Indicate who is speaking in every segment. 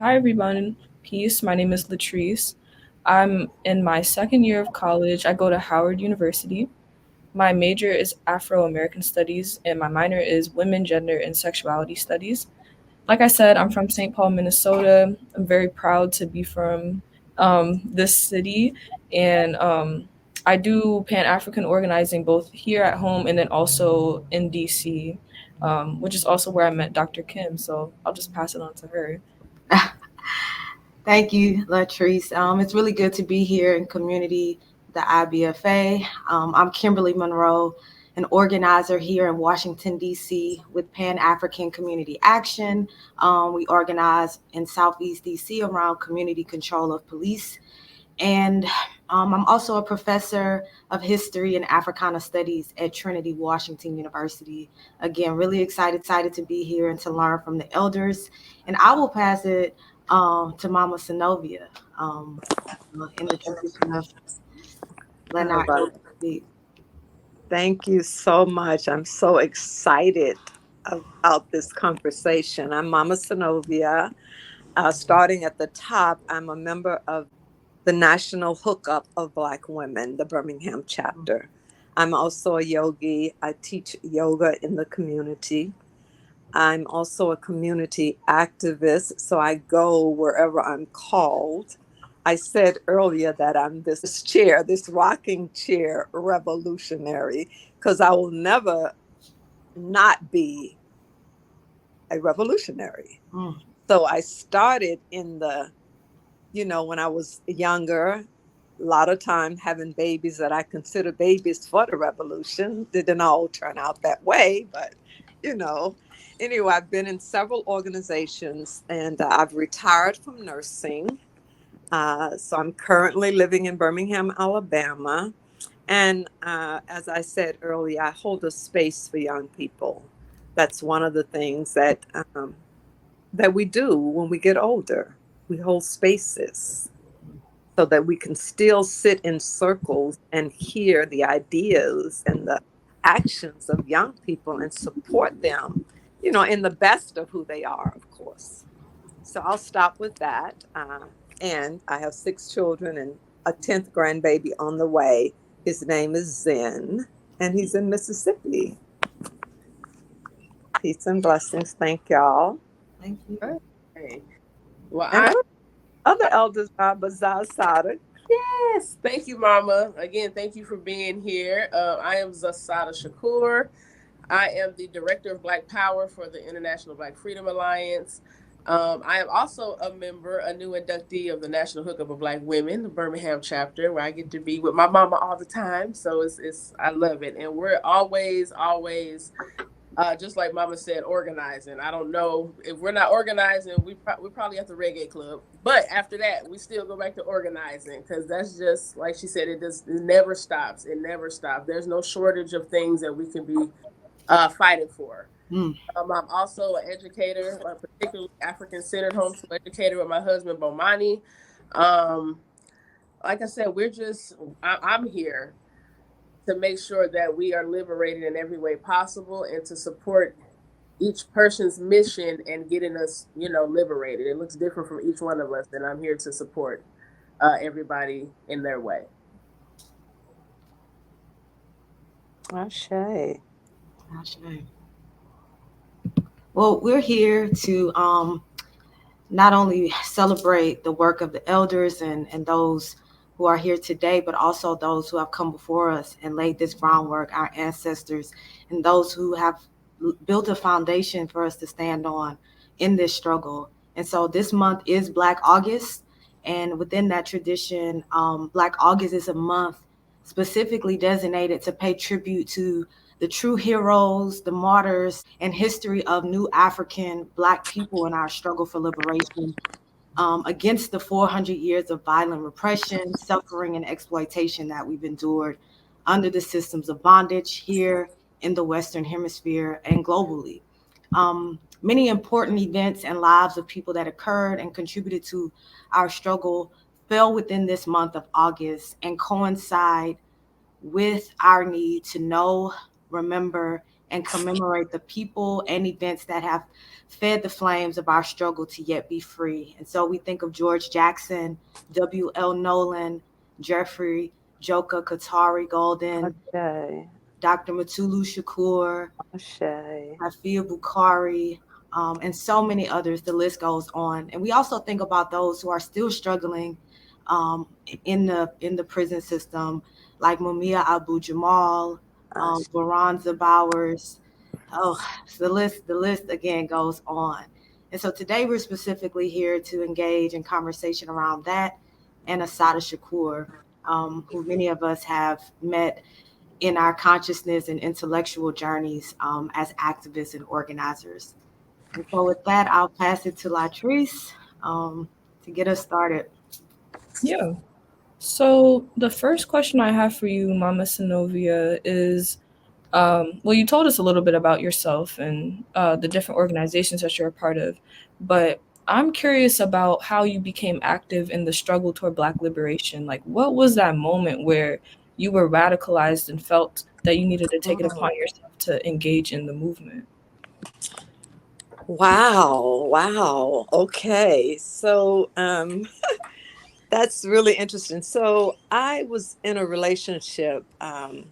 Speaker 1: Hi, everyone. Peace. My name is Latrice. I'm in my second year of college. I go to Howard University. My major is Afro American Studies, and my minor is Women, Gender, and Sexuality Studies. Like I said, I'm from St. Paul, Minnesota. I'm very proud to be from this city, and I do Pan African organizing both here at home and then also in DC, which is also where I met Dr. Kim. So I'll just pass it on to her.
Speaker 2: Thank you, Latrice. It's really good to be here in community, the IBFA. I'm Kimberly Monroe, an organizer here in Washington, D.C. with Pan African Community Action. We organize in Southeast D.C. around community control of police. And I'm also a professor of history and Africana studies at Trinity Washington University. Again, really excited to be here and to learn from the elders. And I will pass it to Mama Synovia in the tradition of letting
Speaker 3: All
Speaker 2: our
Speaker 3: right.
Speaker 2: elders speak.
Speaker 3: Thank you so much. I'm so excited about this conversation. I'm Mama Synovia. Starting at the top, I'm a member of the National Hookup of Black Women, the Birmingham chapter. I'm also a yogi. I teach yoga in the community. I'm also a community activist, so I go wherever I'm called. I said earlier that I'm this chair, this rocking chair revolutionary, because I will never not be a revolutionary.
Speaker 2: Mm.
Speaker 3: So I started when I was younger, a lot of time having babies that I consider babies for the revolution. Didn't all turn out that way, but you know. Anyway, I've been in several organizations and I've retired from nursing. So I'm currently living in Birmingham, Alabama. And as I said earlier, I hold a space for young people. That's one of the things that we do when we get older. We hold spaces so that we can still sit in circles and hear the ideas and the actions of young people and support them, in the best of who they are, of course. So I'll stop with that. And I have six children and a 10th grandbaby on the way. His name is Zen, and he's in Mississippi. Peace and blessings. Thank y'all.
Speaker 2: Thank you.
Speaker 4: Okay. Well,
Speaker 3: And
Speaker 4: I
Speaker 3: other elders are Bazar Sada.
Speaker 4: yes, thank you, Mama. Again, thank you for being here. I am Zasada Shakur. I am the Director of Black Power for the International Black Freedom Alliance. I am also a member, a new inductee of the National Hookup of Black Women, the Birmingham chapter, where I get to be with my mama all the time. So it's I love it, and we're always just like Mama said, organizing. I don't know if we're not organizing, we're probably at the reggae club. But after that, we still go back to organizing because that's just like she said. It never stops. It never stops. There's no shortage of things that we can be fighting for.
Speaker 2: Mm.
Speaker 4: I'm also an educator, a particularly African centered homeschool educator with my husband Bomani. Um, like I said, I'm here to make sure that we are liberated in every way possible and to support each person's mission and getting us, liberated. It looks different from each one of us, and I'm here to support everybody in their way.
Speaker 3: Ashe.
Speaker 2: Ashe. Well, we're here to not only celebrate the work of the elders and those who are here today, but also those who have come before us and laid this groundwork, our ancestors, and those who have built a foundation for us to stand on in this struggle. And so this month is Black August. And within that tradition, Black August is a month specifically designated to pay tribute to the true heroes, the martyrs, and history of new African Black people in our struggle for liberation against the 400 years of violent repression, suffering, and exploitation that we've endured under the systems of bondage here in the Western Hemisphere and globally. Many important events and lives of people that occurred and contributed to our struggle fell within this month of August and coincide with our need to know, remember, and commemorate the people and events that have fed the flames of our struggle to yet be free. And so we think of George Jackson, W.L. Nolan, Jeffrey Joka Katari Golden,
Speaker 3: Okay.
Speaker 2: Dr. Matulu Shakur,
Speaker 3: Ashe.
Speaker 2: Hafia Bukhari, and so many others. The list goes on. And we also think about those who are still struggling um, in the prison system, like Mumia Abu Jamal,
Speaker 3: Ashe.
Speaker 2: Veronza Bowers. Oh, the list again goes on. And so today we're specifically here to engage in conversation around that and Assata Shakur, who many of us have met in our consciousness and intellectual journeys as activists and organizers. And so, with that, I'll pass it to Latrice to get us started.
Speaker 1: Yeah. So the first question I have for you, Mama Sinovia, is well, you told us a little bit about yourself and the different organizations that you're a part of, but I'm curious about how you became active in the struggle toward Black liberation. Like, what was that moment where you were radicalized and felt that you needed to take it upon
Speaker 3: Mm.
Speaker 1: yourself to engage in the movement?
Speaker 3: Wow. Wow. Okay. So that's really interesting. So I was in a relationship in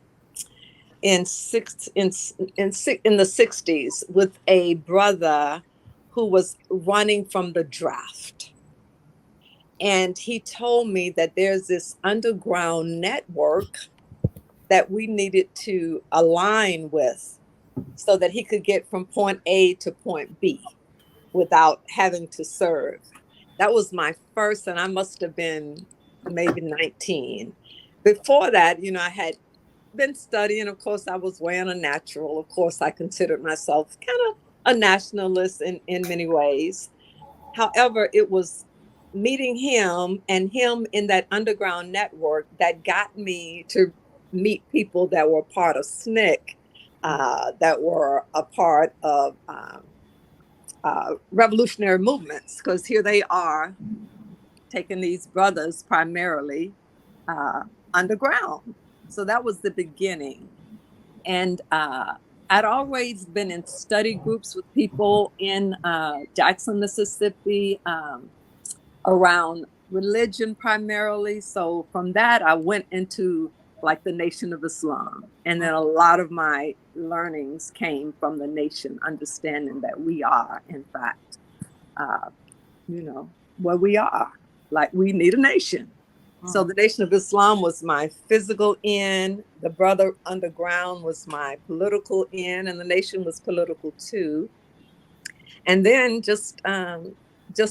Speaker 3: in the 60s with a brother who was running from the draft. And he told me that there's this underground network that we needed to align with so that he could get from point A to point B without having to serve. That was my first, and I must have been maybe 19. Before that, I had been studying. Of course, I was way on a natural. Of course, I considered myself kind of a nationalist in many ways. However, it was meeting him and him in that underground network that got me to meet people that were part of SNCC, that were a part of revolutionary movements, because here they are taking these brothers primarily uh, underground. So that was the beginning. And I'd always been in study groups with people in Jackson, Mississippi, around religion primarily. So from that, I went into like the Nation of Islam. And then a lot of my learnings came from the nation, understanding that we are, in fact, uh, where we are. Like we need a nation. So the Nation of Islam was my physical end. The Brother Underground was my political end, and the nation was political too. And then just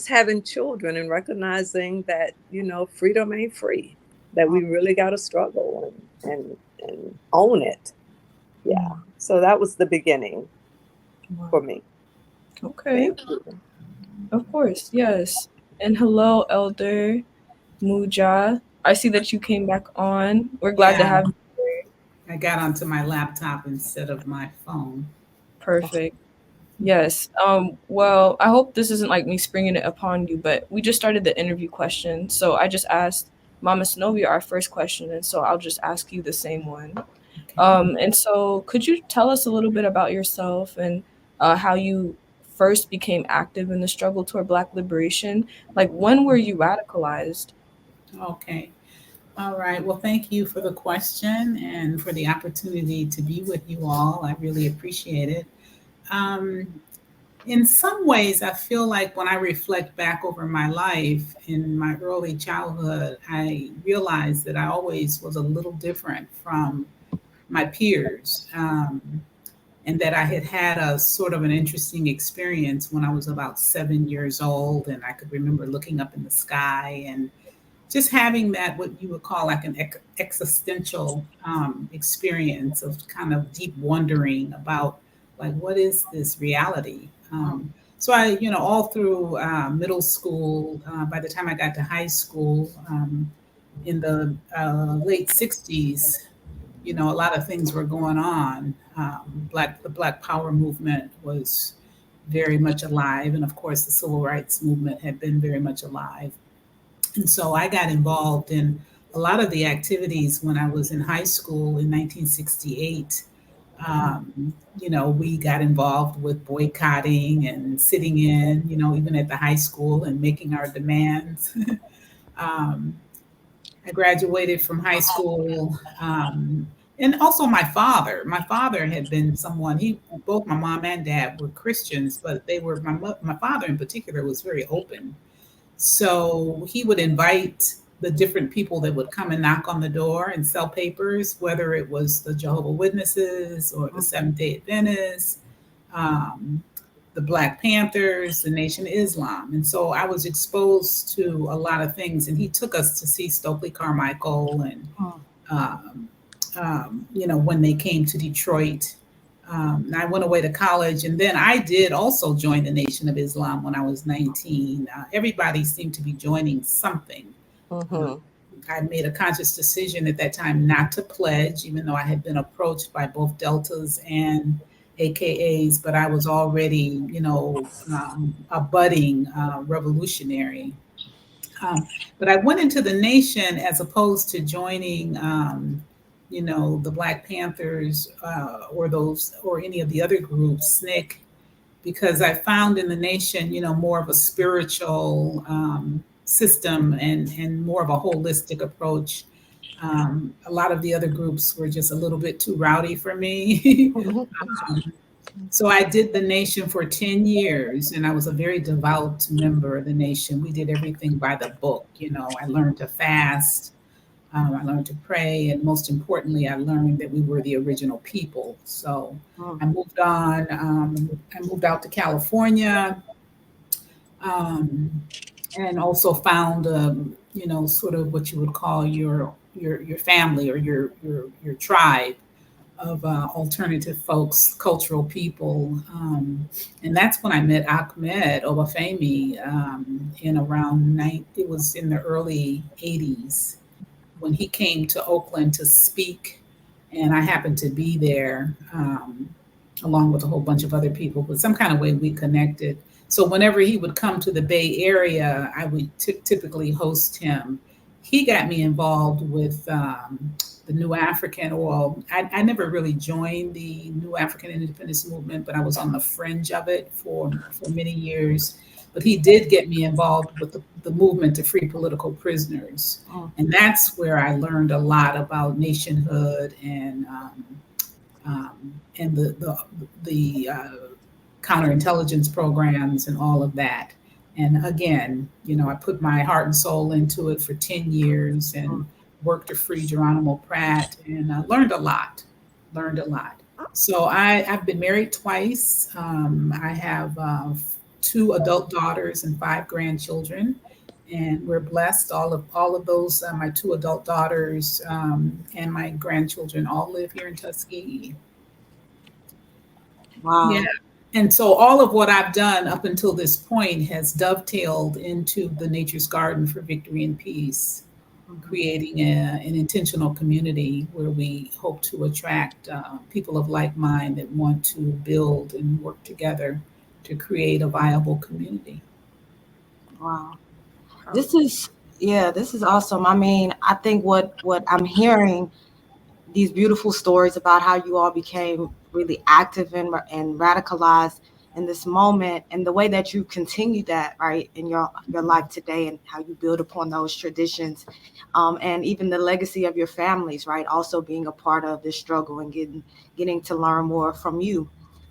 Speaker 3: having children and recognizing that freedom ain't free, that we really got to struggle and own it. Yeah. So that was the beginning
Speaker 1: Wow.
Speaker 3: for me.
Speaker 1: Okay,
Speaker 3: Thank you.
Speaker 1: of course, yes. And hello, Elder Muja. I see that you came back on. We're glad to
Speaker 5: Yeah,
Speaker 1: have you here.
Speaker 5: I got onto my laptop instead of my phone.
Speaker 1: Perfect. Yes. Well, I hope this isn't like me springing it upon you, but we just started the interview question. So I just asked Mama Sinovia our first question, and so I'll just ask you the same one.
Speaker 5: Okay.
Speaker 1: And so could you tell us a little bit about yourself and how you first became active in the struggle toward Black liberation? Like, when were you radicalized?
Speaker 5: Okay. All right. Well, thank you for the question and for the opportunity to be with you all. I really appreciate it. Um, in some ways, I feel like when I reflect back over my life in my early childhood, I realized that I always was a little different from my peers. And that I had had a sort of an interesting experience when I was about 7 years old. And I could remember looking up in the sky and just having that, what you would call like an existential experience of kind of deep wondering about like, what is this reality? So I, all through middle school, by the time I got to high school, in the late 60s, a lot of things were going on. The Black Power movement was very much alive, and of course, the Civil Rights movement had been very much alive. And so I got involved in a lot of the activities when I was in high school in 1968. We got involved with boycotting and sitting in, even at the high school and making our demands. um, I graduated from high school. And also my father had been someone, both my mom and dad were Christians, but my father in particular was very open. So he would invite the different people that would come and knock on the door and sell papers, whether it was the Jehovah Witnesses or the Seventh Day Adventists, um, the Black Panthers, the Nation of Islam. And so I was exposed to a lot of things. And he took us to see Stokely Carmichael and
Speaker 2: Mm.
Speaker 5: um, when they came to Detroit. And I went away to college, and then I did also join the Nation of Islam when I was 19. Everybody seemed to be joining something. Uh,
Speaker 3: Mm-hmm.
Speaker 5: I made a conscious decision at that time not to pledge, even though I had been approached by both Deltas and AKAs, but I was already, a budding revolutionary. But I went into the nation as opposed to joining, the Black Panthers or any of the other groups, SNCC, because I found in the nation, more of a spiritual system and more of a holistic approach. A lot of the other groups were just a little bit too rowdy for me. So I did the nation for 10 years, and I was a very devout member of the nation. We did everything by the book. I learned to fast, I learned to pray, and most importantly, I learned that we were the original people. So
Speaker 2: Mm.
Speaker 5: I moved on. I moved out to California, um, and also found, sort of what you would call your family or your tribe of alternative folks, cultural people. And that's when I met Ahmed Obafemi in it was in the early 80s when he came to Oakland to speak. And I happened to be there along with a whole bunch of other people, but some kind of way we connected. So whenever he would come to the Bay Area, I would typically host him. He got me involved with the New African. Well, I never really joined the New African Independence Movement, but I was on the fringe of it for many years. But he did get me involved with the movement to free political prisoners.
Speaker 2: Mm.
Speaker 5: And that's where I learned a lot about nationhood and the counterintelligence programs and all of that. And again, I put my heart and soul into it for 10 years and worked to free Geronimo Pratt and learned a lot. Learned a lot. So I've been married twice. I have two adult daughters and five grandchildren, and we're blessed. All of those, my two adult daughters and my grandchildren, all live here in Tuskegee. Yeah.
Speaker 2: Wow.
Speaker 5: And so all of what I've done up until this point has dovetailed into the Nature's Garden for Victory and Peace,
Speaker 2: Mhm.
Speaker 5: creating an intentional community where we hope to attract people of like mind that want to build and work together to create a viable community.
Speaker 2: Wow. This
Speaker 4: Powerful.
Speaker 2: is yeah, this is awesome. I mean, I think what I'm hearing, these beautiful stories about how you all became really active and radicalized in this moment, and the way that you continue that right in your life today, and how you build upon those traditions, and even the legacy of your families, right, also being a part of this struggle and getting to learn more from you.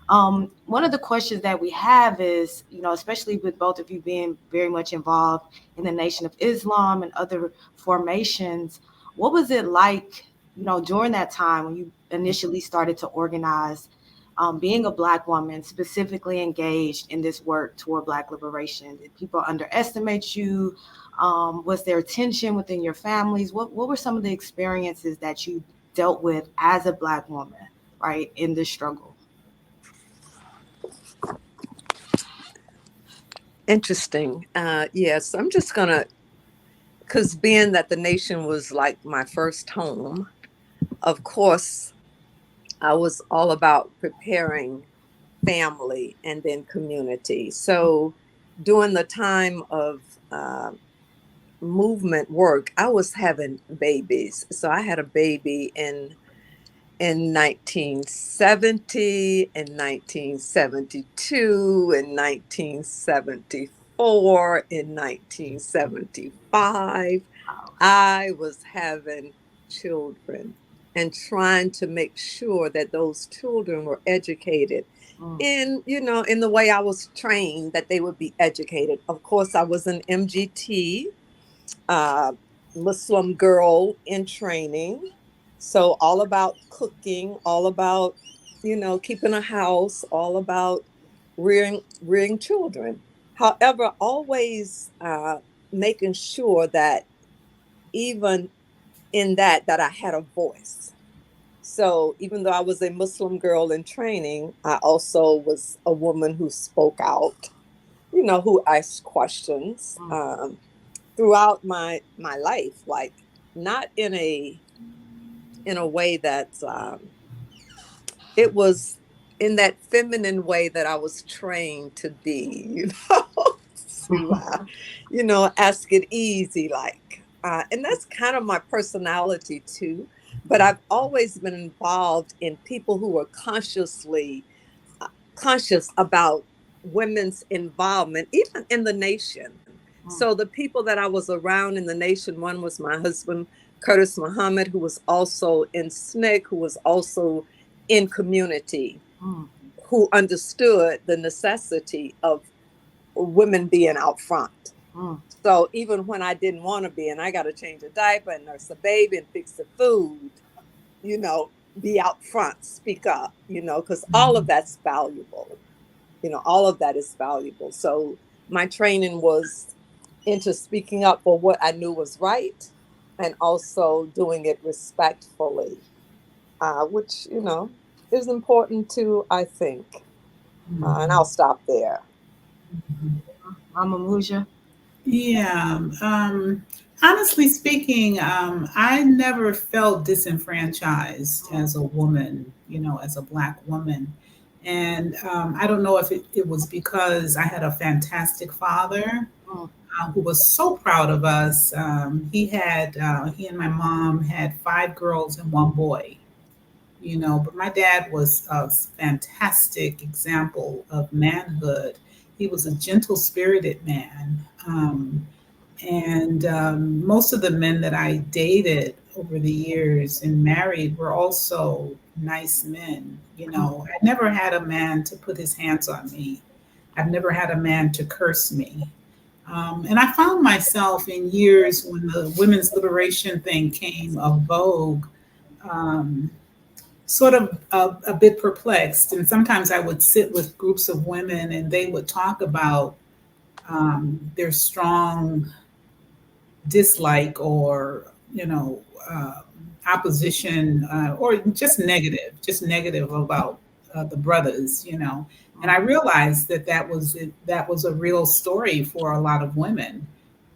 Speaker 2: One of the questions that we have is, especially with both of you being very much involved in the Nation of Islam and other formations, what was it like, during that time when you initially started to organize, being a Black woman, specifically engaged in this work toward Black liberation? Did people underestimate you? Was there tension within your families? What were some of the experiences that you dealt with as a Black woman, right, in this struggle?
Speaker 3: Interesting. Yes, I'm just gonna, because being that the nation was like my first home, of course, I was all about preparing family and then community. So during the time of movement work, I was having babies. So I had a baby in in 1970, in 1972, in 1974, in 1975. I was having children and trying to make sure that those children were educated
Speaker 2: Mm,
Speaker 3: in, in the way I was trained that they would be educated. Of course, I was an MGT, uh, Muslim girl in training. So all about cooking, all about, keeping a house, all about rearing children. However, always making sure that even in that I had a voice. So even though I was a Muslim girl in training, I also was a woman who spoke out, who asked questions.
Speaker 2: mm,
Speaker 3: Throughout my life, like not in a way that's it was in that feminine way that I was trained to be, to ask it easy, like, and that's kind of my personality too. But I've always been involved in people who are uh, conscious about women's involvement, even in the nation.
Speaker 2: mm,
Speaker 3: So the people that I was around in the nation, one was my husband, Curtis Muhammad, who was also in SNCC, who was also in community,
Speaker 2: mm,
Speaker 3: who understood the necessity of women being out front.
Speaker 2: mm,
Speaker 3: So even when I didn't want to be, and I got to change a diaper and nurse a baby and fix the food, be out front, speak up, because all of that's valuable. All of that is valuable. So my training was into speaking up for what I knew was right and also doing it respectfully, which, is important too, I think. And I'll stop there.
Speaker 2: Mama Muja.
Speaker 5: Yeah. Honestly speaking, I never felt disenfranchised
Speaker 2: Mm,
Speaker 5: as a woman, as a Black woman. And I don't know if it was because I had a fantastic father
Speaker 2: mm,
Speaker 5: who was so proud of us. He and my mom had five girls and one boy. But my dad was a fantastic example of manhood. He was a gentle spirited man. And most of the men that I dated over the years and married were also nice men.
Speaker 2: mm,
Speaker 5: I never had a man to put his hands on me. I've never had a man to curse me. And I found myself in years when the women's liberation thing came of vogue, um, sort of a bit perplexed. And sometimes I would sit with groups of women and they would talk about their strong dislike or uh, opposition, or just negative about the brothers, and I
Speaker 2: mm.
Speaker 5: realized that was a real story for a lot of women,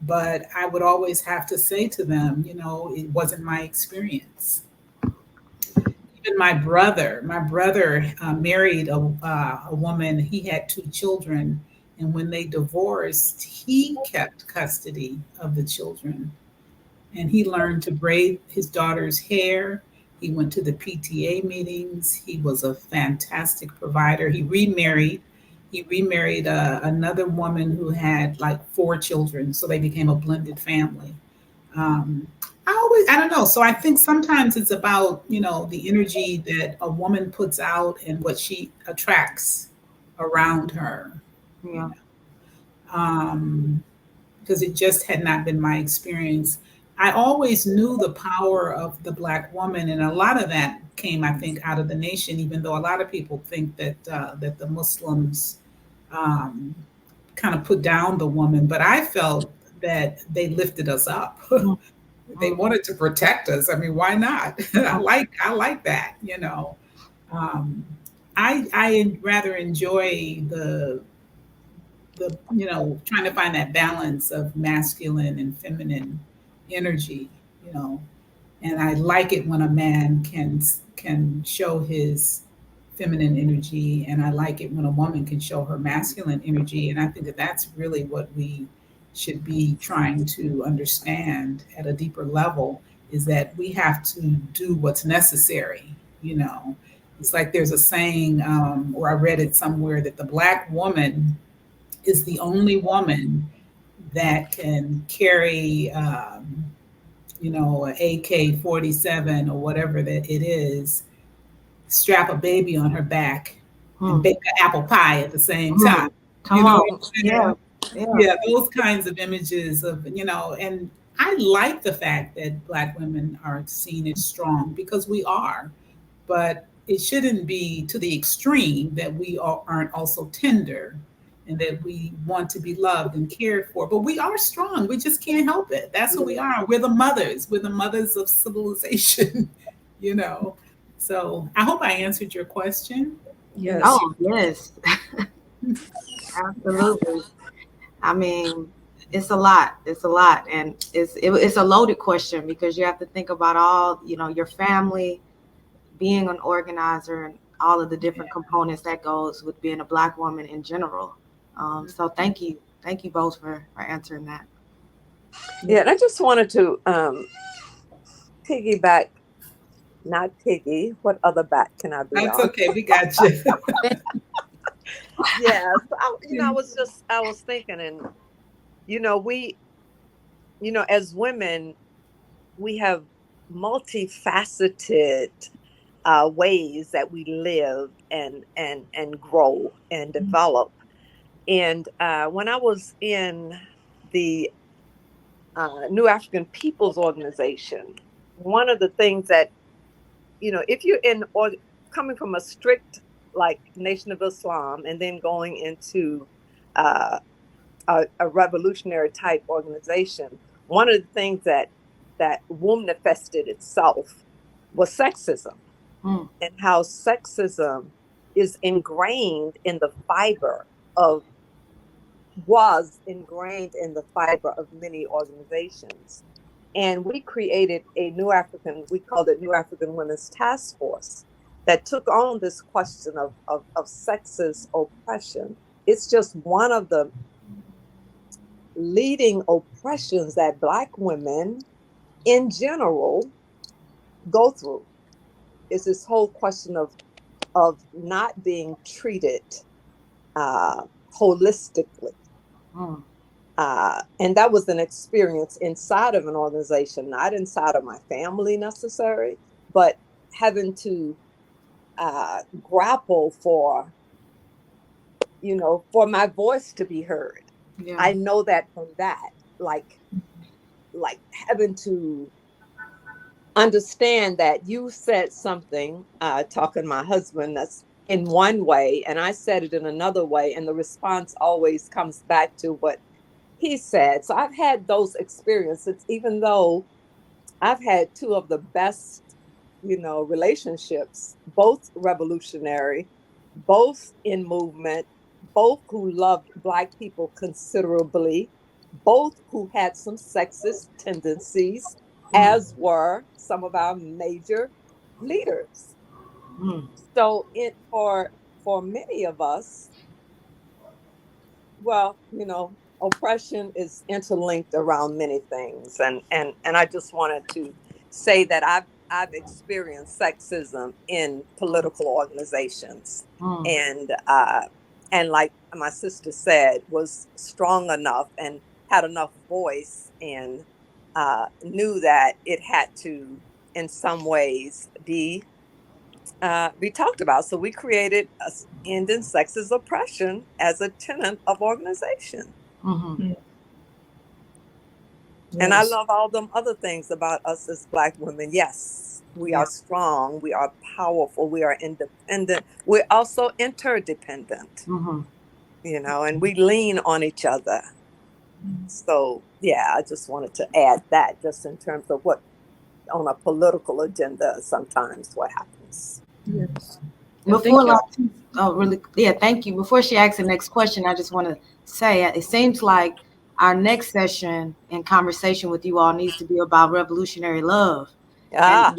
Speaker 5: but I would always have to say to them, it wasn't my experience. Even my brother married a woman. He had two children, and when they divorced, he kept custody of the children, and he learned to braid his daughter's hair. He went to the PTA meetings. He was a fantastic provider. He remarried. He remarried another woman who had like four children, so they became a blended family. Um, I don't know. So I think sometimes it's about the energy that a woman puts out and what she attracts around her. You
Speaker 2: Yeah.
Speaker 5: know, um, because it just had not been my experience. I always knew the power of the Black woman, and a lot of that came, I think, out of the nation. Even though a lot of people think that the Muslims um, kind of put down the woman, but I felt that they lifted us up.
Speaker 2: Mm,
Speaker 5: They
Speaker 2: mm,
Speaker 5: wanted to protect us. I mean, why not?
Speaker 2: mm,
Speaker 5: I like that. Um, I rather enjoy the trying to find that balance of masculine and feminine energy, you know. And I like it when a man can show his feminine energy, and I like it when a woman can show her masculine energy. And I think that that's really what we should be trying to understand at a deeper level, is that we have to do what's necessary. You know, it's like there's a saying, or I read it somewhere, that the Black woman is the only woman that can carry, an AK-47 or whatever that it is, strap a baby on her back, and
Speaker 2: Mm.
Speaker 5: bake an apple pie at the same
Speaker 2: Mm.
Speaker 5: time. You
Speaker 2: Come
Speaker 5: know
Speaker 2: on.
Speaker 5: what I'm
Speaker 2: Yeah.
Speaker 5: saying?
Speaker 2: Yeah.
Speaker 5: Yeah, those kinds of images of, and I like the fact that Black women are seen as strong, because we are, but it shouldn't be to the extreme that we aren't also tender, and that we want to be loved and cared for. But we are strong. We just can't help it. That's who we are. We're the mothers. We're the mothers of civilization, you know. So I hope I answered your question.
Speaker 1: Yes.
Speaker 2: Oh, yes. Absolutely. I mean, it's a lot. It's a lot, and it's a loaded question because you have to think about all, your family, being an organizer, and all of the different components that goes with being a Black woman in general. So thank you both for answering that.
Speaker 1: Yeah.
Speaker 3: Yeah, and I just wanted to piggyback, not piggy. What other back can I be
Speaker 5: That's
Speaker 3: on?
Speaker 5: okay. We got you.
Speaker 3: Yes, I was thinking, and we, as women, we have multifaceted ways that we live and grow and develop. And when I was in the New African Peoples Organization, one of the things that, if you're in or coming from a strict like Nation of Islam and then going into uh, a revolutionary type organization, one of the things that manifested itself was sexism,
Speaker 2: Mm.
Speaker 3: and how sexism is ingrained in the fiber of was ingrained in the fiber of many organizations. And we created we called it New African Women's Task Force, that took on this question of sexist oppression. It's just one of the leading oppressions that Black women in general go through. Is this whole question of not being treated uh, holistically.
Speaker 2: Mm.
Speaker 3: And that was an experience inside of an organization, not inside of my family necessarily, but having to grapple for my voice to be heard.
Speaker 2: Yeah.
Speaker 3: I know that from that, like, like having to understand that you said something, talking to my husband, that's in one way, and I said it in another way, and the response always comes back to what he said. So I've had those experiences, even though I've had two of the best, relationships, both revolutionary, both in movement, both who loved Black people considerably, both who had some sexist tendencies,
Speaker 2: Mm.
Speaker 3: as were some of our major leaders.
Speaker 2: Mm.
Speaker 3: So it for many of us, well, oppression is interlinked around many things, and I just wanted to say that I've experienced sexism in political organizations,
Speaker 2: Mm.
Speaker 3: and like my sister said, was strong enough and had enough voice, and knew that it had to, in some ways, be talked about. So we created ending sexist oppression as a tenet of organization.
Speaker 2: Mm-hmm.
Speaker 1: Mm.
Speaker 3: And I
Speaker 1: Yes.
Speaker 3: love all them other things about us as Black women. Yes, we
Speaker 2: Yeah.
Speaker 3: are strong, we are powerful, we are independent, we're also interdependent,
Speaker 2: Mm-hmm.
Speaker 3: and we lean on each other. So, yeah, I just wanted to add that, just in terms of what on a political agenda sometimes what happens.
Speaker 1: Yes. And
Speaker 2: Before
Speaker 1: thank you.
Speaker 2: Latif, oh, really, yeah, thank you. Before she asks the next question, I just want to say it seems like our next session and conversation with you all needs to be about revolutionary love, and
Speaker 3: Ah,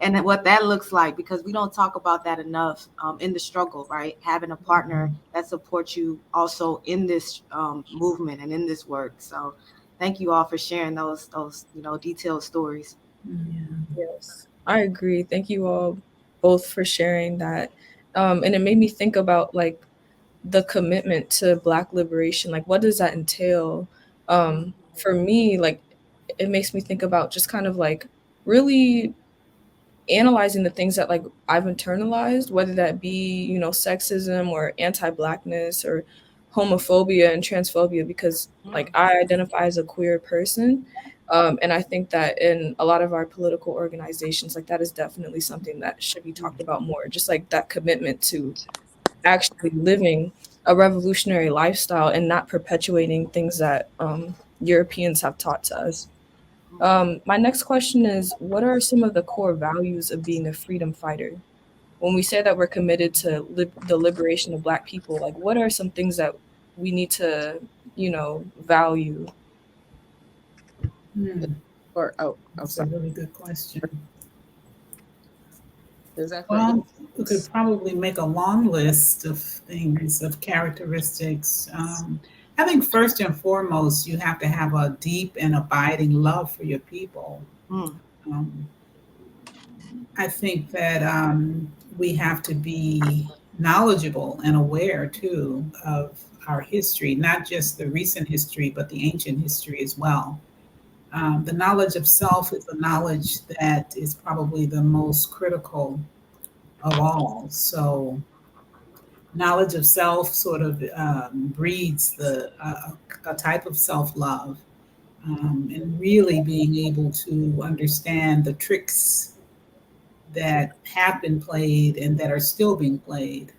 Speaker 2: and what that looks like, because we don't talk about that enough in the struggle, right? Having a partner that supports you also in this movement and in this work. So, thank you all for sharing those detailed stories.
Speaker 5: Yeah.
Speaker 1: Yes. I agree. Thank you all both for sharing that. And it made me think about like the commitment to Black liberation. Like, what does that entail? For me, like, it makes me think about just kind of like really analyzing the things that like I've internalized, whether that be, you know, sexism or anti-blackness or homophobia and transphobia, because like I identify as a queer person. And I think that in a lot of our political organizations, like that is definitely something that should be talked about more. Just like that commitment to actually living a revolutionary lifestyle and not perpetuating things that Europeans have taught to us. My next question is, what are some of the core values of being a freedom fighter? When we say that we're committed to the liberation of Black people, like what are some things that we need to, you know, value?
Speaker 5: Hmm,
Speaker 4: Or oh, I'm
Speaker 5: that's a
Speaker 4: sorry.
Speaker 5: really good question.
Speaker 4: Is that for any?
Speaker 5: Well, we could probably make a long list of things, of characteristics. I think first and foremost, you have to have a deep and abiding love for your people.
Speaker 2: Mm.
Speaker 5: Um, I think that we have to be knowledgeable and aware too of our history, not just the recent history, but the ancient history as well. The knowledge of self is a knowledge that is probably the most critical of all. So, knowledge of self sort of breeds a type of self love, and really being able to understand the tricks that have been played and that are still being played.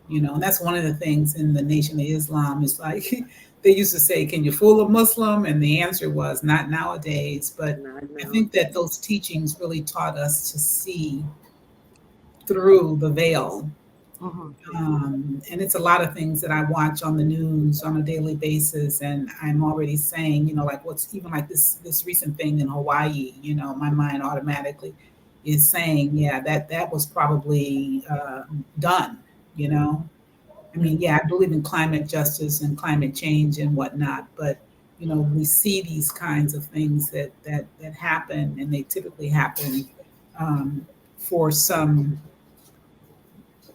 Speaker 5: You know, and that's one of the things in the Nation of Islam is like they used to say, "Can you fool a Muslim?" And the answer was, "Not nowadays." But
Speaker 3: Not
Speaker 5: I think that
Speaker 3: nowadays.
Speaker 5: those teachings really taught us to see through the veil.
Speaker 2: Mhm.
Speaker 5: And it's a lot of things that I watch on the news on a daily basis, and I'm already saying, you know, like what's even like this recent thing in Hawaii. You know, my mind automatically is saying, yeah, that was probably done. You know, I mean, yeah, I believe in climate justice and climate change and whatnot, but you know, we see these kinds of things that happen, and they typically happen for some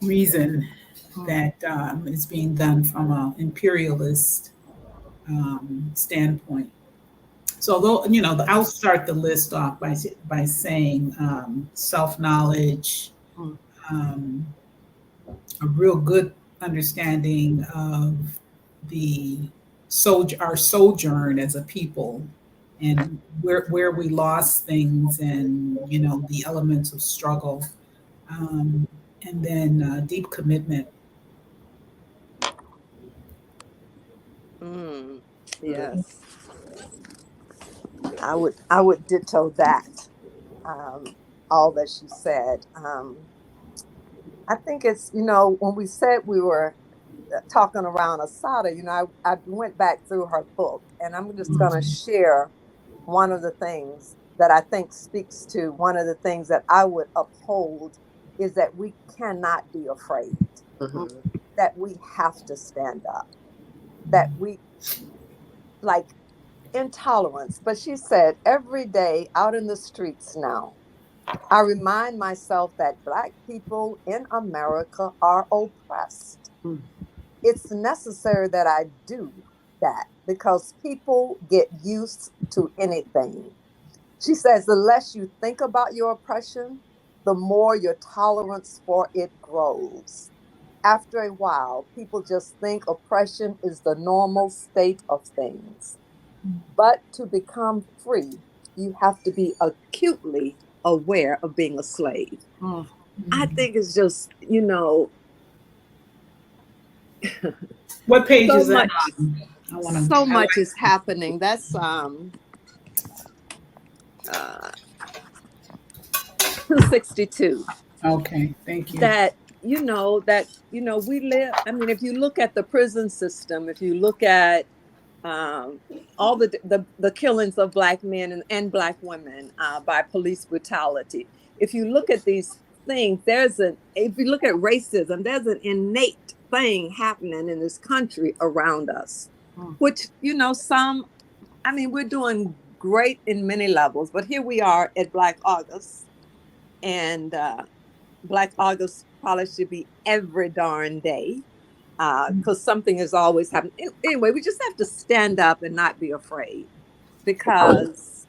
Speaker 5: reason
Speaker 2: Mm.
Speaker 5: that is being done from an imperialist standpoint. So, though, you know, I'll start the list off by saying self knowledge,
Speaker 2: Mm.
Speaker 5: um, a real good understanding of the our sojourn as a people, and where we lost things, and you know the elements of struggle, um, and then deep commitment.
Speaker 3: Mm, yes, I would ditto that. Um, all that she said. I think it's, when we said we were talking around Assata, I went back through her book, and I'm just going to
Speaker 5: Mhm.
Speaker 3: share one of the things that I think speaks to one of the things that I would uphold is that we cannot be afraid,
Speaker 4: Mhm.
Speaker 3: that we have to stand up, that we like intolerance. But she said, every day out in the streets now, I remind myself that Black people in America are oppressed.
Speaker 2: Mm.
Speaker 3: It's necessary that I do that because people get used to anything. She says, the less you think about your oppression, the more your tolerance for it grows. After a while, people just think oppression is the normal state of things. But to become free, you have to be acutely aware of being a slave.
Speaker 2: Mm.
Speaker 3: I
Speaker 5: Mhm.
Speaker 3: think it's just,
Speaker 5: What page
Speaker 3: so
Speaker 5: is that
Speaker 3: much,
Speaker 5: on? I want to.
Speaker 3: so
Speaker 5: I
Speaker 3: much
Speaker 5: like.
Speaker 3: is happening. That's uh 262.
Speaker 5: Okay, thank you.
Speaker 3: That we live, I mean, if you look at the prison system, if you look at all the killings of Black men and Black women by police brutality, if you look at these things, if you look at racism, there's an innate thing happening in this country around us,
Speaker 2: Mm.
Speaker 3: which, I mean, we're doing great in many levels, but here we are at Black August, and Black August probably should be every darn day, because something is always happening. Anyway, we just have to stand up and not be afraid, because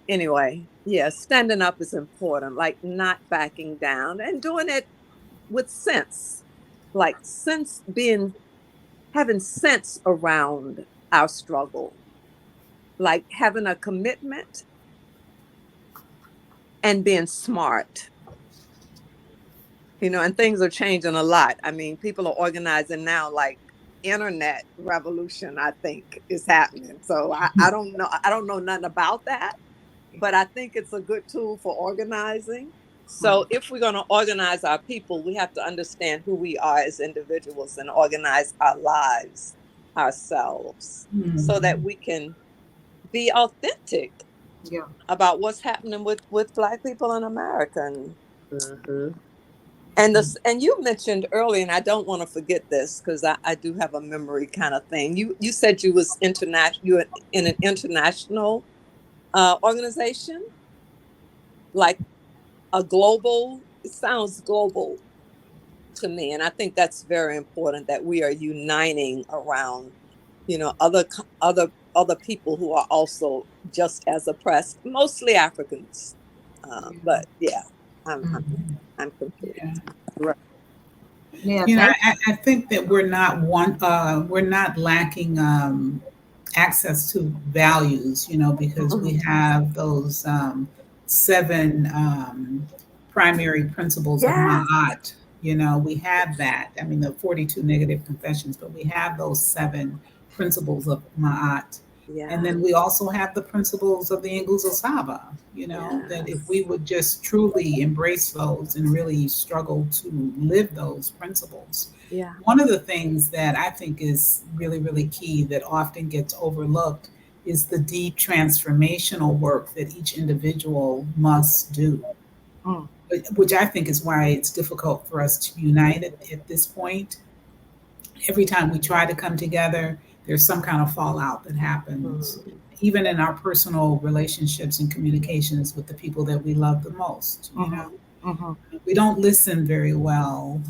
Speaker 3: anyway, yeah, standing up is important, like not backing down and doing it with sense, like sense, being having sense around our struggle, like having a commitment and being smart. And things are changing a lot. I mean, people are organizing now, like internet revolution, I think, is happening. So I don't know. I don't know nothing about that, but I think it's a good tool for organizing. So if we're going to organize our people, we have to understand who we are as individuals and organize our lives ourselves so that we can be authentic
Speaker 2: Yeah.
Speaker 3: about what's happening with Black people in America.
Speaker 4: Mm-hmm.
Speaker 3: And you mentioned earlier, and I don't want to forget this because I do have a memory kind of thing. You said you was international. You were in an international organization, like a global. It sounds global to me, and I think that's very important that we are uniting around, other people who are also just as oppressed, mostly Africans. But yeah, I'm I'm I'm complete.
Speaker 5: Yeah.
Speaker 4: Right.
Speaker 2: Yeah.
Speaker 5: You know,
Speaker 2: Thank
Speaker 5: I think that we're not lacking access to values, because we
Speaker 3: Mhm.
Speaker 5: have those seven primary principles of
Speaker 3: Yes.
Speaker 5: Ma'at. We have that. I mean, the 42 negative confessions, but we have those seven principles of Ma'at. And
Speaker 3: Yeah.
Speaker 5: then we also have the principles of the Nguzo Saba, that if we
Speaker 3: Yes.
Speaker 5: would just truly embrace those and really struggle to live those principles.
Speaker 3: Yeah.
Speaker 5: One of the things that I think is really, really key that often gets overlooked is the deep transformational work that each individual must do,
Speaker 2: mm,
Speaker 5: which I think is why it's difficult for us to unite at this point. Every time we try to come together, there's some kind of fallout that happens,
Speaker 3: Mm.
Speaker 5: even in our personal relationships and communications with the people that we love the most.
Speaker 2: mhm, mhm,
Speaker 5: We don't listen very well.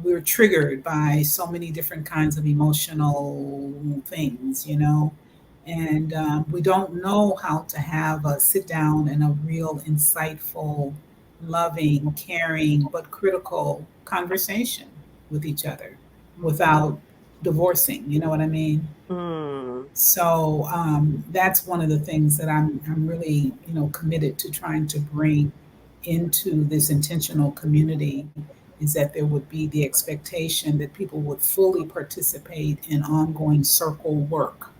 Speaker 5: We're triggered by so many different kinds of emotional things, and we don't know how to have a sit down and a real insightful, loving, caring, but critical conversation with each other without divorcing. You know what I mean?
Speaker 3: Mm.
Speaker 5: So that's one of the things that I'm really committed to trying to bring into this intentional community is that there would be the expectation that people would fully participate in ongoing circle work,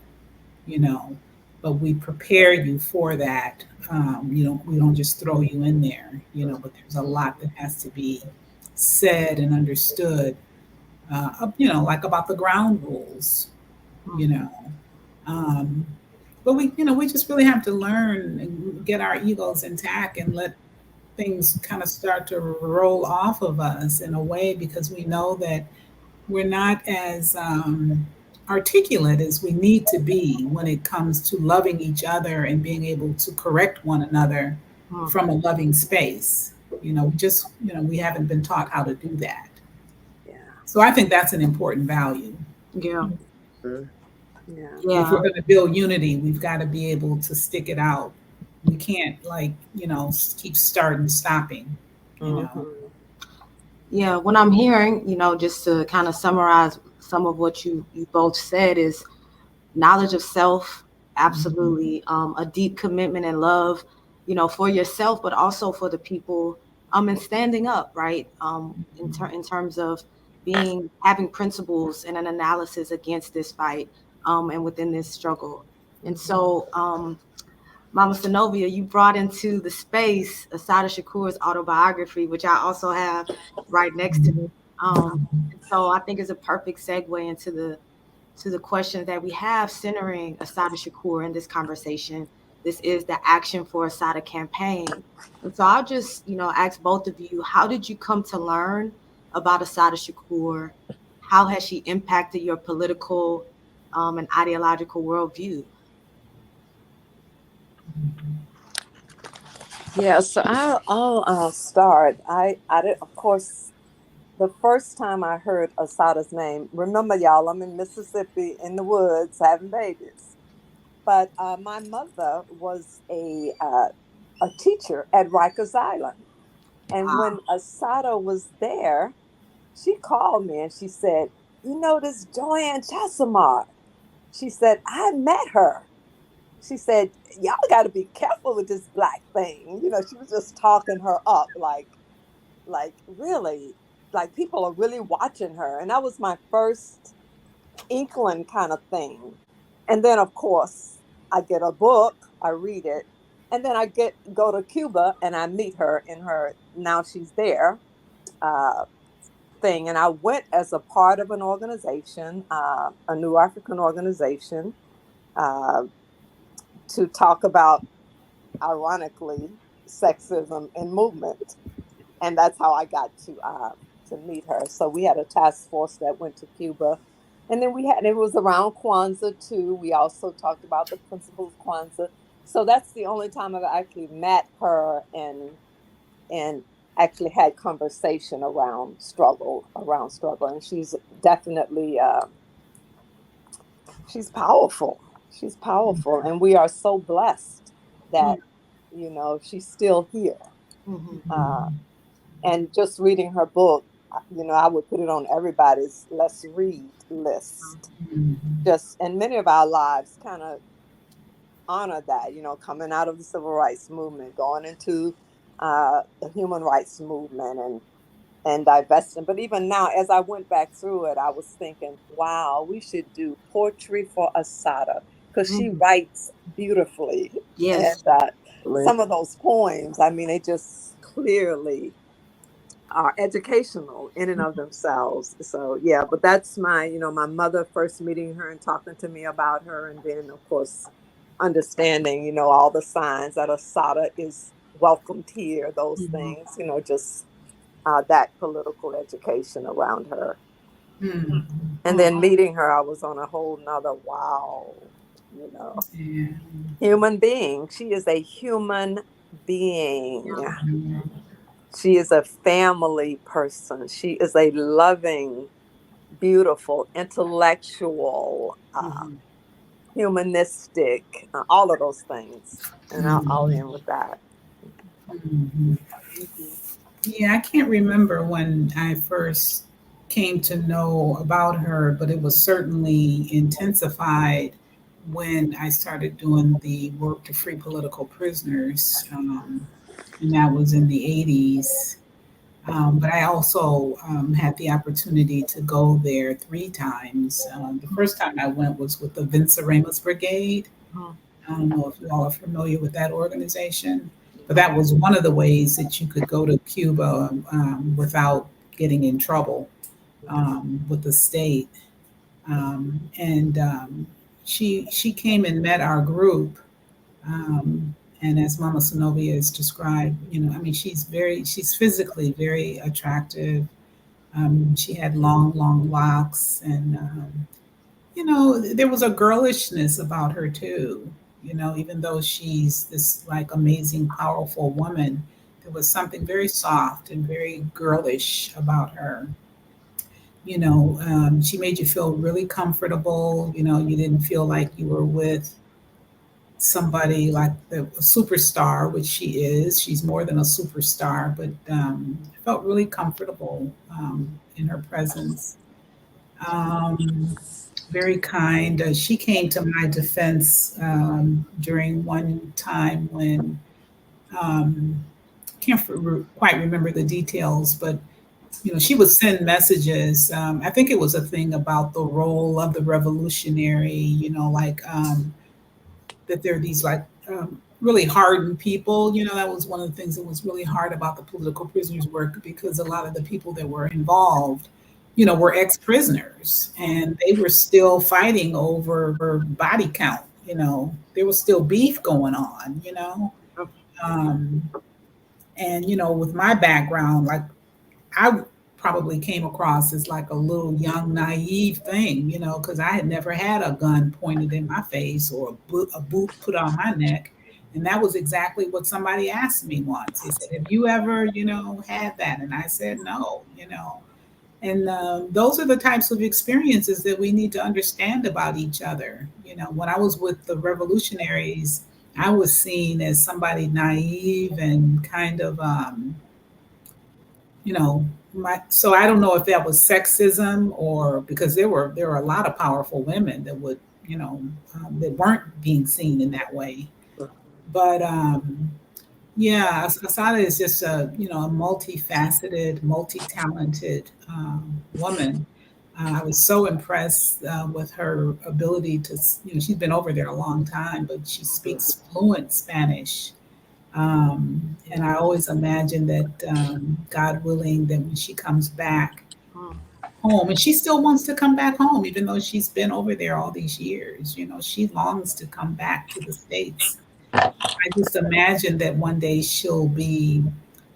Speaker 5: you know, but we prepare you for that. We don't just throw you in there, but there's a lot that has to be said and understood, like about the ground rules,
Speaker 2: mm,
Speaker 5: you know. Um, but we just really have to learn and get our egos intact and let things kind of start to roll off of us in a way because we know that we're not as articulate as we need to be when it comes to loving each other and being able to correct one another
Speaker 2: mm.
Speaker 5: from a loving space. We haven't been taught how to do that.
Speaker 3: Yeah.
Speaker 5: So I think that's an important value.
Speaker 2: Yeah.
Speaker 4: Mm-hmm.
Speaker 3: Yeah.
Speaker 5: If we're
Speaker 2: Yeah.
Speaker 5: going to build unity, we've got to be able to stick it out. We can't keep starting, stopping, you know.
Speaker 3: Mm-hmm.
Speaker 2: Yeah. What I'm hearing, just to kind of summarize some of what you both said is knowledge of self, absolutely, a deep commitment and love, for yourself, but also for the people, and standing up, right, in terms of having principles and an analysis against this fight, and within this struggle. And
Speaker 3: Mm-hmm.
Speaker 2: so, Mama Synovia, you brought into the space Asada Shakur's autobiography, which I also have right next to me. And so I think is a perfect segue into the questions that we have centering Assata Shakur in this conversation. This is the Action for Assata campaign. And so I'll just, ask both of you, how did you come to learn about Assata Shakur? How has she impacted your political and ideological worldview?
Speaker 3: Yeah, so I'll start. I did, of course, the first time I heard Asada's name, remember, y'all, I'm in Mississippi in the woods having babies. But my mother was a teacher at Rikers Island. And when Asada was there, she called me and she said, "You know this Joanne Chassamar?" She said, "I met her." She said, "Y'all got to be careful with this black thing." You know, she was just talking her up like really, like people are really watching her. And that was my first inkling kind of thing. And then, of course, I get a book, I read it, and then I go to Cuba and I meet her in her now she's there uh, thing. And I went as a part of an organization, a new African organization, uh, to talk about, ironically, sexism in movement, and that's how I got to meet her. So we had a task force that went to Cuba, and then it was around Kwanzaa too. We also talked about the principles of Kwanzaa. So that's the only time I've actually met her and actually had conversation around struggle, and she's definitely she's powerful. She's powerful, and we are so blessed that she's still here.
Speaker 2: Mhm.
Speaker 3: Uh, and just reading her book, I would put it on everybody's let's read list. Just and many of our lives kind of honor that, coming out of the civil rights movement, going into the human rights movement, and divesting. But even now, as I went back through it, I was thinking, wow, we should do poetry for Assata because she
Speaker 2: Mhm.
Speaker 3: writes beautifully. And
Speaker 2: Yes.
Speaker 3: some of those poems, I mean, they just clearly are educational in and of themselves. So yeah, but that's my mother first meeting her and talking to me about her, and then of course understanding, all the signs that Asada is welcomed here, those
Speaker 2: Mhm.
Speaker 3: things, just that political education around her. And
Speaker 2: Mhm.
Speaker 3: then meeting her, I was on a whole nother wow, you know,
Speaker 5: Yeah.
Speaker 3: human being. She is a human being.
Speaker 5: Yeah.
Speaker 3: She is a family person. She is a loving, beautiful, intellectual,
Speaker 2: Mhm.
Speaker 3: humanistic, all of those things. And I'll
Speaker 5: Mhm.
Speaker 3: end with that.
Speaker 5: Mhm.
Speaker 2: Mhm.
Speaker 5: Yeah, I can't remember when I first came to know about her, but it was certainly intensified when I started doing the work to free political prisoners, and that was in the 80s. But I also had the opportunity to go there 3 times. The first time I went was with the Venceremos Brigade.
Speaker 2: Mhm.
Speaker 5: I don't know if you all are familiar with that organization, but that was one of the ways that you could go to Cuba without getting in trouble with the state. And she came and met our group, and as Mama Zenobia has described, I mean, she's physically very attractive. She had long, long locks, and there was a girlishness about her too. Even though she's this like amazing, powerful woman, there was something very soft and very girlish about her. She made you feel really comfortable. You didn't feel like you were with somebody like a superstar, which she is. She's more than a superstar, but I felt really comfortable in her presence. Um, Very kind. She came to my defense during one time when can't quite remember the details, but she would send messages. I think it was a thing about the role of the revolutionary. Like that there are these like really hardened people. That was one of the things that was really hard about the political prisoners work because a lot of the people that were involved, were ex-prisoners and they were still fighting over body count. There was still beef going on. Um, and with my background, like I probably came across as like a little young, naive thing, because I had never had a gun pointed in my face or a boot put on my neck. And that was exactly what somebody asked me once. They said, "Have you ever, had that?" And I said, "No." And those are the types of experiences that we need to understand about each other. When I was with the revolutionaries, I was seen as somebody naive and kind of, you know, so I don't know if that was sexism or because there were a lot of powerful women that would, that weren't being seen in that way. But yeah, Asada is just a multifaceted, multi-talented woman. I was so impressed with her ability to, she's been over there a long time, but she speaks fluent Spanish. And I always imagine that, God willing, that when she comes back
Speaker 2: Mm.
Speaker 5: home, and she still wants to come back home, even though she's been over there all these years, she longs to come back to the States. I just imagine that one day she'll be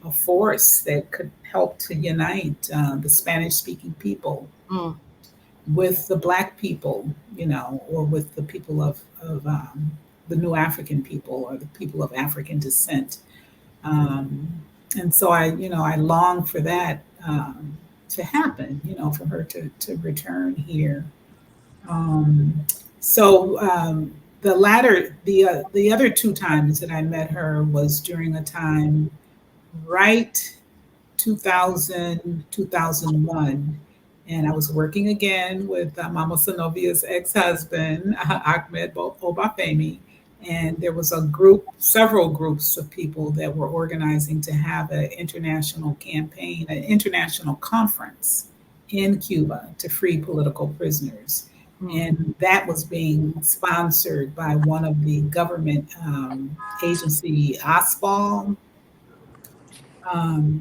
Speaker 5: a force that could help to unite the Spanish speaking people
Speaker 2: Mm.
Speaker 5: with the Black people, or with the people of the new African people or the people of African descent. Um, and so I long for that to happen, for her to return here. Um, so the other two times that I met her was during a time right 2000, 2001. And I was working again with Mama Sanovia's ex-husband, Ahmed Obafemi. And there was several groups of people that were organizing to have an international campaign, an international conference in Cuba to free political prisoners.
Speaker 2: Mm.
Speaker 5: And that was being sponsored by one of the government agency, OSPAL,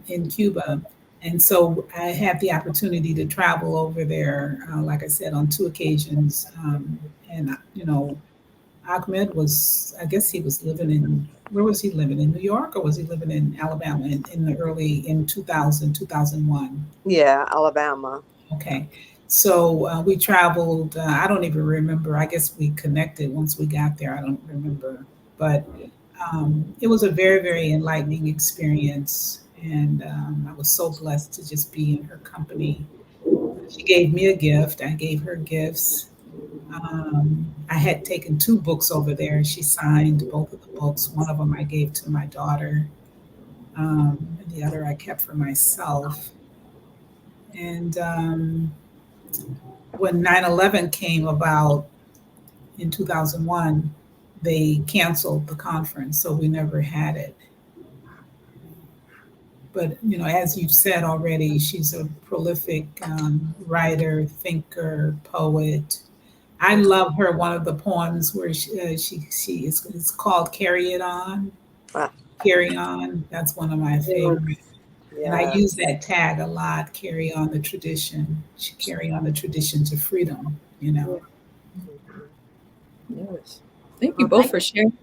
Speaker 5: in Cuba. And so I had the opportunity to travel over there, like I said, on two occasions. And Ahmed was, I guess he was living where was he living? In New York, or was he living in Alabama in 2000, 2001?
Speaker 3: Yeah, Alabama.
Speaker 5: Okay. So we traveled, I don't even remember. I guess we connected once we got there. I don't remember. But it was a very, very enlightening experience. And I was so blessed to just be in her company. She gave me a gift, I gave her gifts. I had taken two books over there, and she signed both of the books. One of them I gave to my daughter, and the other I kept for myself. And when 9/11 came about in 2001, they canceled the conference, so we never had it. But as you've said already, she's a prolific writer, thinker, poet. I love her. One of the poems where she is it's called "Carry It On."
Speaker 3: Ah,
Speaker 5: Carry on. That's one of my favorite. And I use
Speaker 3: yes.
Speaker 5: that tag a lot. Carry on the tradition. Carry on the tradition to freedom. You know.
Speaker 2: Yeah.
Speaker 3: Mhm.
Speaker 1: Yes. Thank you
Speaker 2: Well,
Speaker 1: both
Speaker 2: thank
Speaker 1: for sharing.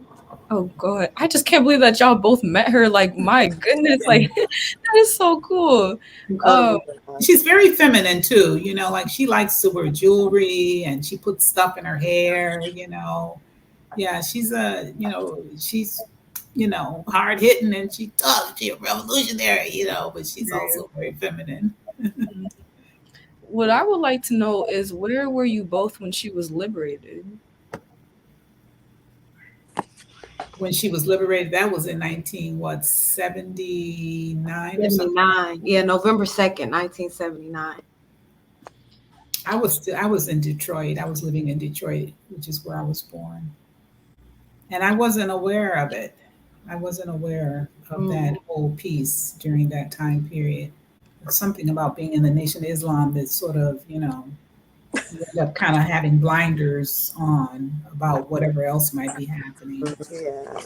Speaker 1: Oh, go ahead. I just can't believe that y'all both met her. Like, my goodness, like that is so cool. Um,
Speaker 2: incredible.
Speaker 5: She's very feminine too, like she likes to wear jewelry and she puts stuff in her hair. Yeah, she's hard hitting and she tough, she's a revolutionary, but she's
Speaker 2: Yeah.
Speaker 5: also very feminine.
Speaker 1: what I would like to know is where were you both when she was liberated?
Speaker 5: When she was liberated, that was in 79 or something.
Speaker 2: 79. Yeah, November 2nd, 1979.
Speaker 5: I was in Detroit. I was living in Detroit, which is where I was born. And I wasn't aware of it. I wasn't aware of
Speaker 2: Mm.
Speaker 5: that whole piece during that time period. It's something about being in the Nation of Islam that sort of, you end up kind of having blinders on about whatever else might be happening.
Speaker 3: Yeah.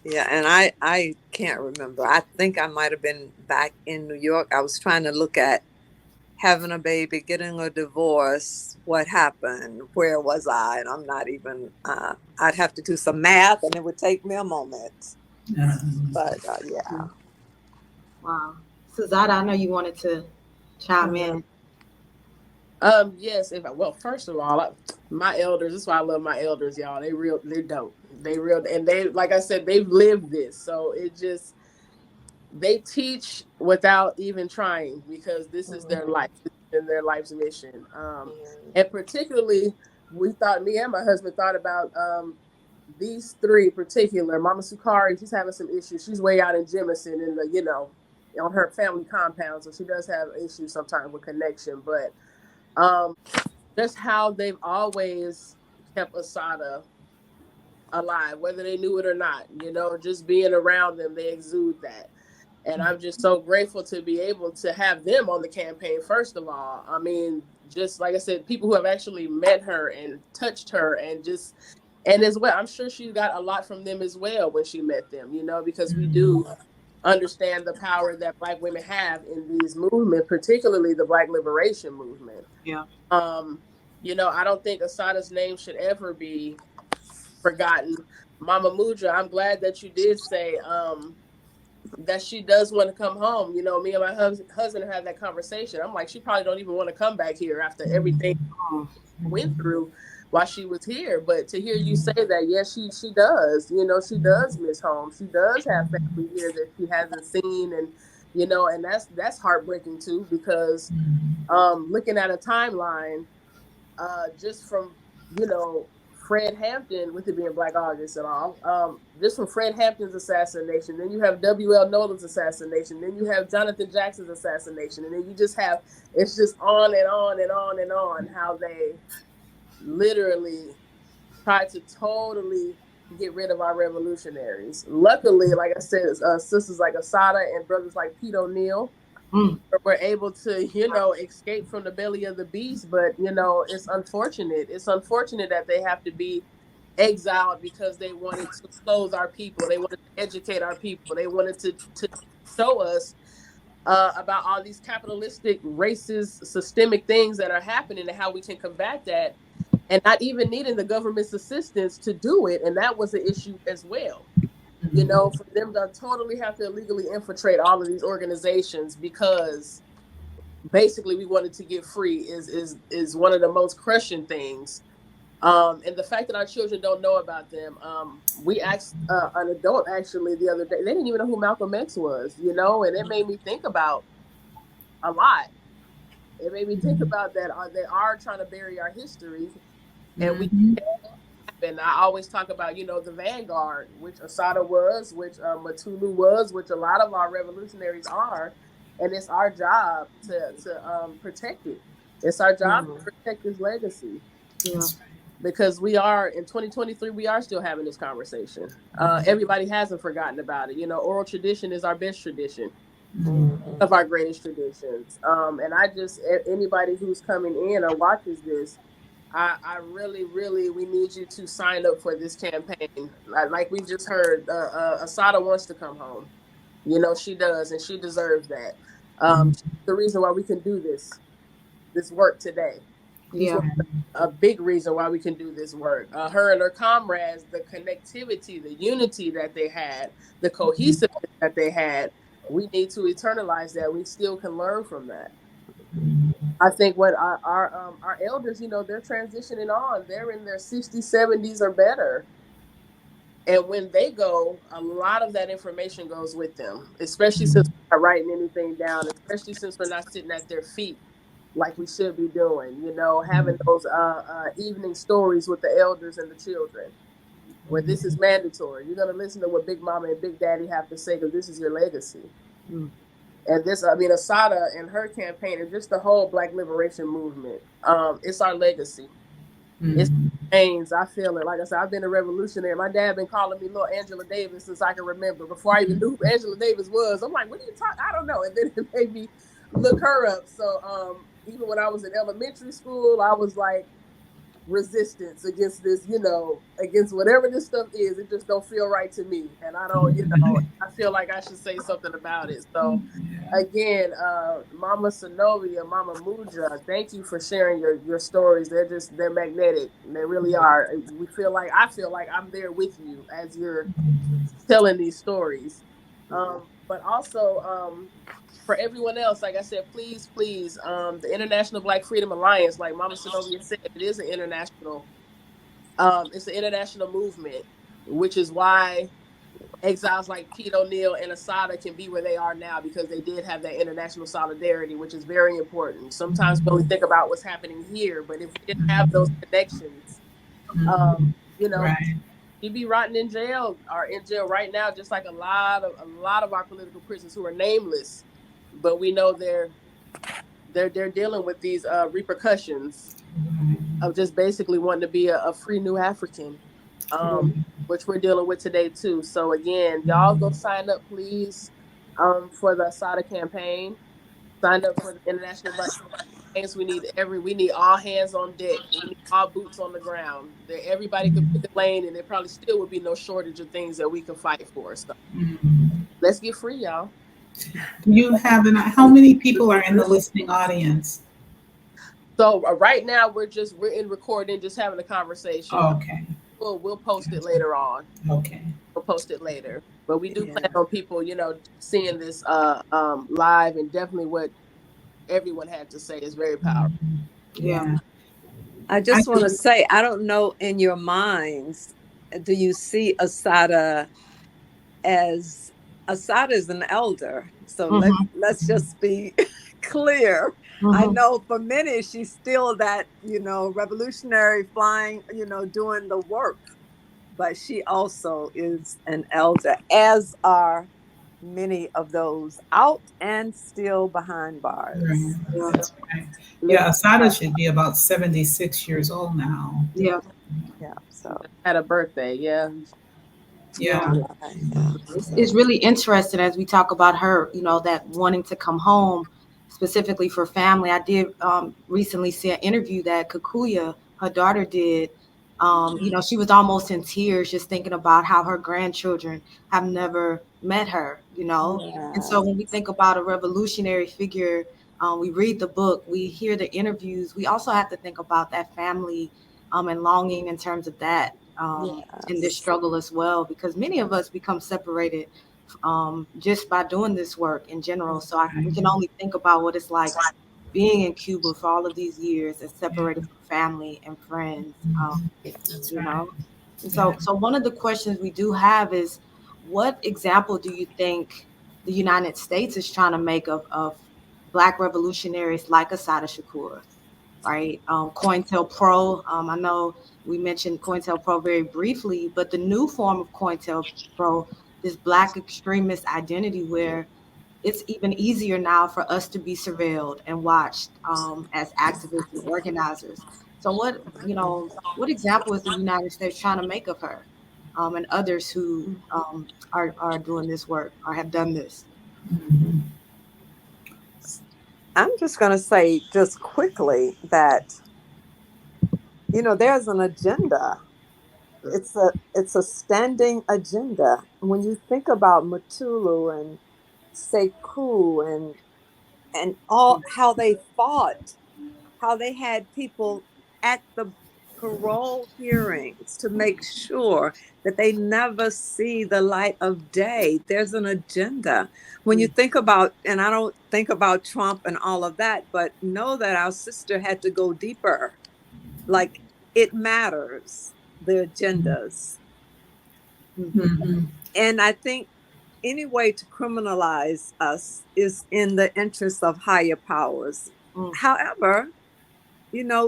Speaker 3: Yeah, and I can't remember. I think I might have been back in New York. I was trying to look at having a baby, getting a divorce, what happened, where was I? And I'm not even. I'd have to do some math, and it would take me a moment. But yeah.
Speaker 2: Mm. Wow. Suzada, I know you wanted to chime
Speaker 3: Uh,
Speaker 2: in.
Speaker 4: Yes. If I, well, first of all, my elders. That's why I love my elders, y'all. They real. They're dope. They real, and they, like I said, they've lived this. So it just, they teach without even trying, because this is their life and their life's mission. And particularly, we thought, me and my husband thought about these three in particular. Mama Sukari, she's having some issues. She's way out in Jemison in the, on her family compound, so she does have issues sometimes with connection. But just how they've always kept Assata alive, whether they knew it or not. Just being around them, they exude that. And I'm just so grateful to be able to have them on the campaign, first of all. I mean, just like I said, people who have actually met her and touched her, and as well, I'm sure she got a lot from them as well when she met them, because we do understand the power that Black women have in these movements, particularly the Black liberation movement.
Speaker 2: Yeah.
Speaker 4: Um, I don't think Assata's name should ever be forgotten. Mama Mudra, I'm glad that you did say that she does want to come home. Me and my husband had that conversation. I'm like, she probably don't even want to come back here after everything
Speaker 2: Oh,
Speaker 4: went through while she was here. But to hear you say that, yes, she does. She does miss home. She does have family here that she hasn't seen, and and that's heartbreaking too, because looking at a timeline, just from Fred Hampton, with it being Black August and all, just from Fred Hampton's assassination, then you have W.L. Nolan's assassination, then you have Jonathan Jackson's assassination, and then you just have, it's just on and on and on and on, how they literally tried to totally get rid of our revolutionaries. Luckily, like I said, sisters like Assata and brothers like Pete O'Neill
Speaker 2: mm,
Speaker 4: were able to, escape from the belly of the beast. But, it's unfortunate. It's unfortunate that they have to be exiled because they wanted to clothe our people. They wanted to educate our people. They wanted to show us about all these capitalistic, racist, systemic things that are happening and how we can combat that, and not even needing the government's assistance to do it. And that was an issue as well. For them to totally have to illegally infiltrate all of these organizations because basically we wanted to get free is one of the most crushing things. And the fact that our children don't know about them. We asked an adult actually the other day. They didn't even know who Malcolm X was, and it made me think about a lot. It made me think about that. They are trying to bury our history, and we. And I always talk about, the vanguard, which Assata was, which Matulu was, which a lot of our revolutionaries are, and it's our job to protect it. It's our job to
Speaker 2: mm,
Speaker 4: protect this legacy,
Speaker 2: yeah.
Speaker 4: because we are in 2023. We are still having this conversation. Everybody hasn't forgotten about it. Oral tradition is our best tradition, of our greatest traditions. And I just, anybody who's coming in or watches this, I really, really, we need you to sign up for this campaign. Like we just heard, Assata wants to come home. She does, and she deserves that. The reason why we can do this work today. She's
Speaker 2: Yeah.
Speaker 4: a big reason why we can do this work. Her and her comrades, the connectivity, the unity that they had, the cohesiveness that they had. We need to eternalize that. We still can learn from that. I think what our elders, they're transitioning on. They're in their 60s, 70s or better. And when they go, a lot of that information goes with them, especially since we're not writing anything down, especially since we're not sitting at their feet like we should be doing, having those evening stories with the elders and the children, where this is mandatory. You're going to listen to what Big Mama and Big Daddy have to say, because this is your legacy.
Speaker 2: Mm,
Speaker 4: And this, I mean, Assata and her campaign and just the whole Black liberation movement, it's our legacy. It's remains. I feel it. Like I said, I've been a revolutionary. My dad been calling me little Angela Davis since I can remember. Before I even knew who Angela Davis was, I'm like, what are you talking? I don't know. And then it made me look her up. So even when I was in elementary school, I was like, resistance against this, against whatever this stuff is. It just don't feel right to me. And I don't, I feel like I should say something about it. So again, Mama Sonovia, Mama Mudra, thank you for sharing your stories. They're magnetic. They really are. I feel like I'm there with you as you're telling these stories. But also, for everyone else, like I said, please, the International Black Freedom Alliance, like Mama Zenobia said, it is an international, it's an international movement, which is why exiles like Pete O'Neill and Assata can be where they are now because they did have that international solidarity, which is very important. Sometimes we only think about what's happening here, but if we didn't have those connections, um, you know,
Speaker 5: Right.
Speaker 4: he'd be rotting in jail or in jail right now, just like a lot of our political prisoners who are nameless, but we know they're dealing with these repercussions of just basically wanting to be a free new African, um, which we're dealing with today too. So again, y'all go sign up, please, for the Assata campaign. Sign up for the International Black Campaigns. We need all hands on deck. We need all boots on the ground. Everybody could pick a lane, and there probably still would be no shortage of things that we can fight for. So let's get free, y'all.
Speaker 5: Do you have how many people are in the listening audience?
Speaker 4: So right now we're in recording, just having a conversation.
Speaker 5: Okay.
Speaker 4: We'll post it later on.
Speaker 5: Okay.
Speaker 4: We'll post it later. But we do
Speaker 3: Yeah.
Speaker 4: plan on people, seeing this live, and definitely what everyone had to say is very powerful.
Speaker 2: Yeah.
Speaker 5: Yeah.
Speaker 3: I
Speaker 5: I
Speaker 3: just want to say, I don't know in your minds, do you see Asada as Assata is an elder? So
Speaker 2: Mm-hmm.
Speaker 3: let's just be clear. I
Speaker 2: Mm-hmm.
Speaker 3: know for many she's still that, revolutionary flying, doing the work, but she also is an elder, as are many of those out and still behind
Speaker 5: right.
Speaker 3: bars.
Speaker 2: Yeah.
Speaker 5: That's right.
Speaker 3: Live,
Speaker 5: Yeah, Asada should be about 76 years old now.
Speaker 2: Yeah.
Speaker 3: yeah. So
Speaker 4: Had a birthday, yeah.
Speaker 2: Yeah.
Speaker 5: Yeah.
Speaker 3: yeah.
Speaker 2: It's really interesting as we talk about her, that wanting to come home specifically for family. I did recently see an interview that Kakuya, her daughter, did. She was almost in tears just thinking about how her grandchildren have never met her. And
Speaker 3: Yeah.
Speaker 2: so when we think about a revolutionary figure, we read the book, we hear the interviews, we also have to think about that family and longing in terms of that. In this
Speaker 3: Yes.
Speaker 2: struggle as well, because many of us become separated just by doing this work in general. So we can only think about what it's like being in Cuba for all of these years and separated from family and friends.
Speaker 5: That's
Speaker 2: You
Speaker 5: right.
Speaker 2: know, and
Speaker 5: Yeah.
Speaker 2: so one of the questions we do have is, what example do you think the United States is trying to make of Black revolutionaries like Assata Shakur? Right? COINTELPRO. I know we mentioned COINTELPRO very briefly, but the new form of COINTELPRO, this Black extremist identity, where it's even easier now for us to be surveilled and watched as activists and organizers. So, what example is the United States trying to make of her and others who are doing this work or have done this?
Speaker 3: I'm just going to say just quickly that there's an agenda. It's a standing agenda. When you think about Matulu and Sekou and all how they fought, how they had people at the parole hearings to make sure that they never see the light of day. There's an agenda. When you think about, and I don't think about Trump and all of that, but know that our sister had to go deeper. Like, it matters, the agendas.
Speaker 2: Mm-hmm.
Speaker 5: Mm-hmm.
Speaker 3: And I think any way to criminalize us is in the interest of higher powers.
Speaker 2: Mm.
Speaker 3: However,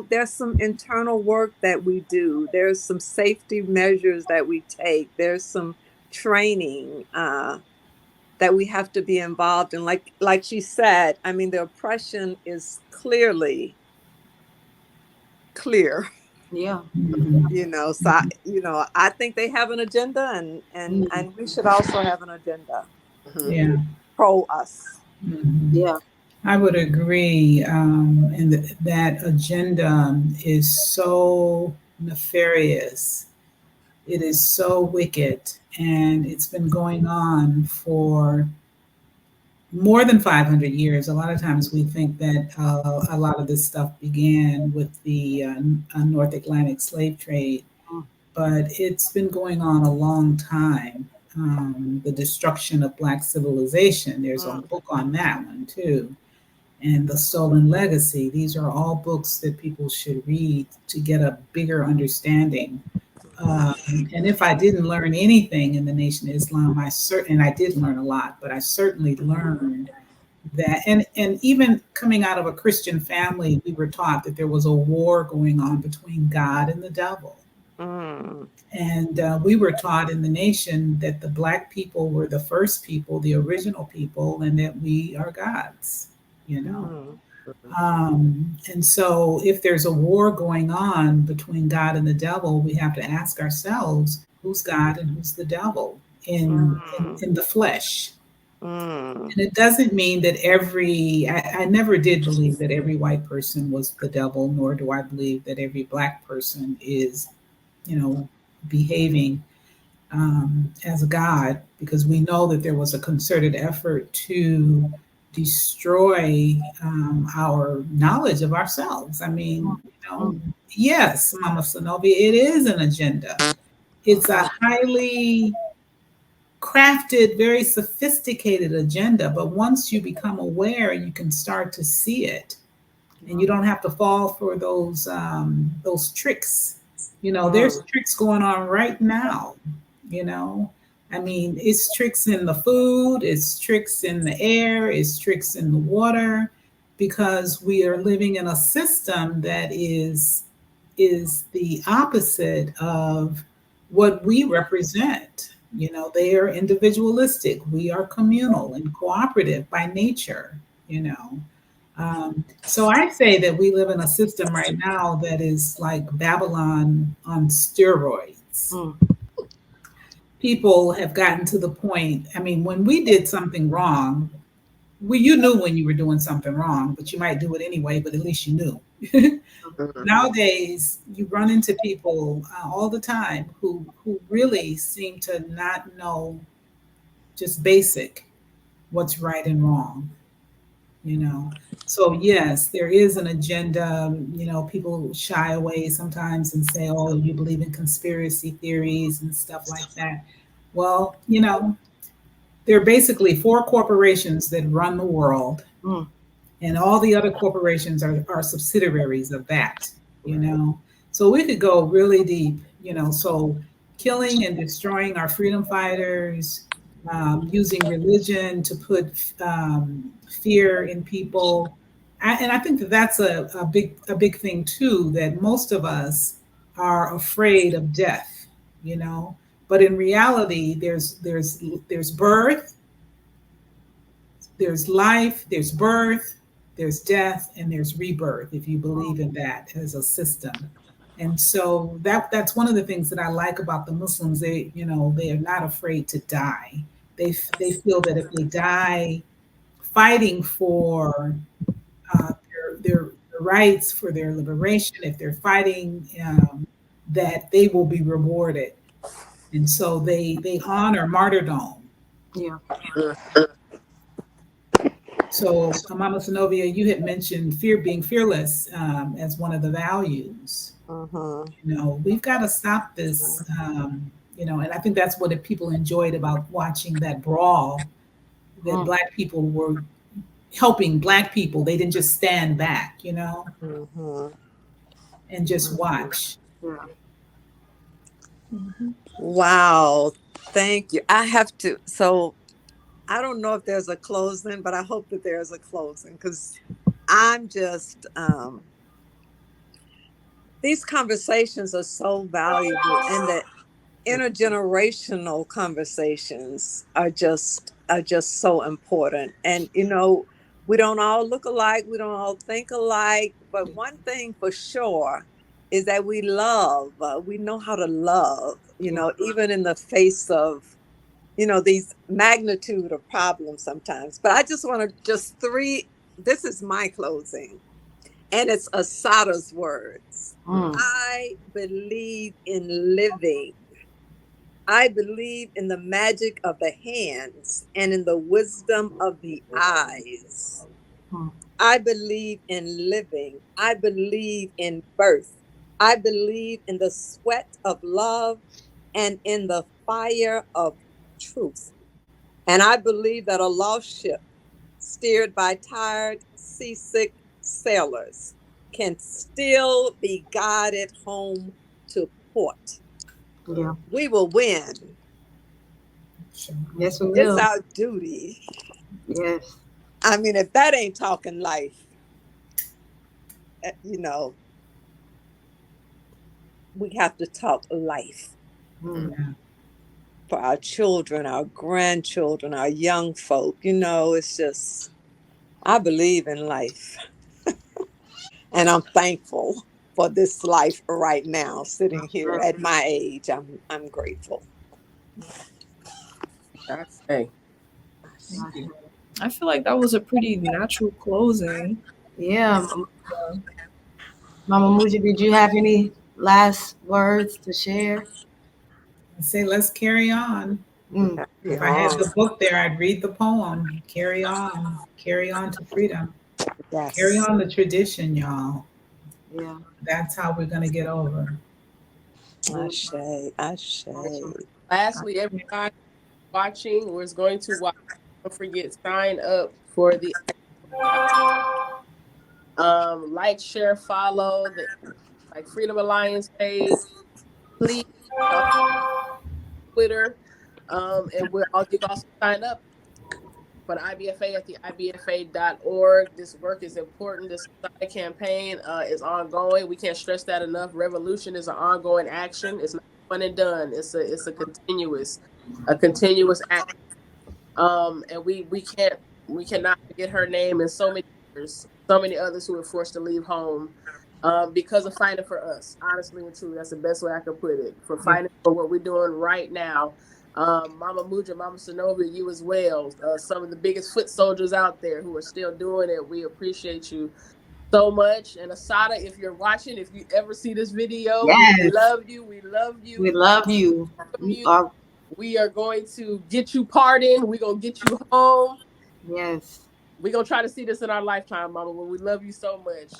Speaker 3: there's some internal work that we do. There's some safety measures that we take. There's some training that we have to be involved in. Like she said, I mean, the oppression is clearly clear.
Speaker 2: Yeah.
Speaker 3: So I think they have an agenda, and and
Speaker 2: Mm.
Speaker 3: and we should also have an agenda
Speaker 4: Mhm.
Speaker 5: Yeah.
Speaker 3: pro us.
Speaker 5: Mhm.
Speaker 2: Yeah.
Speaker 5: I would agree. And that agenda is so nefarious. It is so wicked. And it's been going on for more than 500 years. A lot of times we think that a lot of this stuff began with the North Atlantic slave trade,
Speaker 2: Mm.
Speaker 5: but it's been going on a long time. The Destruction of Black Civilization. There's a
Speaker 3: Mm,
Speaker 5: book on that one too. And The Stolen Legacy. These are all books that people should read to get a bigger understanding. And if I didn't learn anything in the Nation of Islam, and I did learn a lot, but I certainly learned that, and even coming out of a Christian family, we were taught that there was a war going on between God and the devil.
Speaker 3: mm,
Speaker 5: And we were taught in the nation that the Black people were the first people, the original people, and that we are gods, you know.
Speaker 3: mm,
Speaker 5: And so, if there's a war going on between God and the devil, we have to ask ourselves who's God and who's the devil
Speaker 3: mm,
Speaker 5: in the flesh.
Speaker 3: mm,
Speaker 5: And it doesn't mean that I never did believe that every white person was the devil, nor do I believe that every Black person is, you know, behaving as a God, because we know that there was a concerted effort to destroy our knowledge of ourselves. I mean, yes, Mama Sonovia, it is an agenda. It's a highly crafted, very sophisticated agenda, but once you become aware, you can start to see it, and you don't have to fall for those tricks. You know, there's
Speaker 3: mm,
Speaker 5: tricks going on right now. You know, I mean, it's tricks in the food, it's tricks in the air, it's tricks in the water, because we are living in a system that is the opposite of what we represent. You know, they are individualistic. We are communal and cooperative by nature, you know. So I say that we live in a system right now that is like Babylon on steroids.
Speaker 2: mm,
Speaker 5: People have gotten to the point. I mean, when we did something wrong, you knew when you were doing something wrong, but you might do it anyway. But at least you knew.
Speaker 3: mm,
Speaker 5: Nowadays, you run into people all the time who really seem to not know just basic what's right and wrong. You know, so yes, there is an agenda. You know, people shy away sometimes and say, oh, you believe in conspiracy theories and stuff like that. Well, you know, there are basically four corporations that run the world,
Speaker 2: mm,
Speaker 5: and all the other corporations are subsidiaries of that, you
Speaker 3: right.
Speaker 5: know. So we could go really deep, you know. So killing and destroying our freedom fighters, using religion to put fear in people. And I think that that's a big thing too, that most of us are afraid of death, you know. But in reality, there's birth, there's life, there's birth, there's death, and there's rebirth, if you believe in that as a system. And so that's one of the things that I like about the Muslims. They, you know, they are not afraid to die. They feel that if they die fighting for their rights, for their liberation, if they're fighting, that they will be rewarded. And so they honor martyrdom.
Speaker 2: yeah,
Speaker 5: So, Mama Zenobia, you had mentioned being fearless as one of the values.
Speaker 3: Mhm,
Speaker 5: You know, we've got to stop this. You know, and I think that's what people enjoyed about watching that brawl. That
Speaker 2: mm,
Speaker 5: Black people were helping Black people. They didn't just stand back, you know,
Speaker 3: mhm,
Speaker 5: and just
Speaker 3: mhm.
Speaker 5: watch.
Speaker 2: yeah.
Speaker 1: Mhm.
Speaker 3: Wow. Thank you. I have to. So I don't know if there's a closing, but I hope that there's a closing because I'm just, these conversations are so valuable, and the intergenerational conversations are just so important. And we don't all look alike, we don't all think alike, but one thing for sure is that we know how to love,
Speaker 2: Yeah.
Speaker 3: even in the face of these magnitude of problems sometimes. But I just want to just three, this is my closing, and it's Assata's words.
Speaker 2: Mm,
Speaker 3: I believe in living. I believe in the magic of the hands and in the wisdom of the eyes.
Speaker 2: mm,
Speaker 3: I believe in living. I believe in birth. I believe in the sweat of love and in the fire of truth. And I believe that a lost ship steered by tired, seasick sailors can still be guided home to port.
Speaker 2: Yeah.
Speaker 3: We will win.
Speaker 5: Sure.
Speaker 2: Yes, we
Speaker 3: It's
Speaker 2: will.
Speaker 3: our duty.
Speaker 2: Yes.
Speaker 3: I mean, if that ain't talking life, you know, we have to talk life
Speaker 2: Mm.
Speaker 5: Yeah.
Speaker 3: for our children, our grandchildren, our young folk. You know, it's just, I believe in life. And I'm thankful for this life right now, sitting here
Speaker 2: Yes.
Speaker 3: at my age. I'm grateful.
Speaker 4: I say.
Speaker 5: Thank
Speaker 2: Yes.
Speaker 5: you.
Speaker 1: I feel like that was a pretty natural closing.
Speaker 2: Yeah.
Speaker 1: Yeah.
Speaker 2: Mama Muji, did you have any last words to share?
Speaker 5: I say, let's carry on.
Speaker 2: Mm.
Speaker 3: Carry
Speaker 5: If I had
Speaker 3: on.
Speaker 5: the book there, I'd read the poem. Carry on to freedom. Carry
Speaker 3: Yes.
Speaker 5: on the tradition, y'all.
Speaker 2: Yeah.
Speaker 5: That's how we're going to get over.
Speaker 2: Mm.
Speaker 3: Ashe, Ashe.
Speaker 4: Lastly, everybody watching or is going to watch, don't forget sign up for the like, share, follow the like Freedom Alliance page. Please on Twitter. And you can also sign up for the IBFA at the IBFA.org. This work is important. This campaign is ongoing. We can't stress that enough. Revolution is an ongoing action. It's not one and done. It's a continuous act. And we cannot forget her name and so many others who were forced to leave home. Because of fighting for us, honestly and truly, that's the best way I could put it. For
Speaker 2: Yeah.
Speaker 4: fighting for what we're doing right now, Mama Muja, Mama Sonovia, you as well. Some of the biggest foot soldiers out there who are still doing it. We appreciate you so much. And Assata, if you're watching, if you ever see this video, we
Speaker 2: Yes.
Speaker 4: love you. We love you.
Speaker 2: We
Speaker 4: We
Speaker 2: love you.
Speaker 4: welcome
Speaker 2: You
Speaker 4: you.
Speaker 2: are.
Speaker 4: We are going to get you pardoned. We're going to get you home.
Speaker 2: Yes.
Speaker 4: We're going to try to see this in our lifetime, Mama. But we love you so much.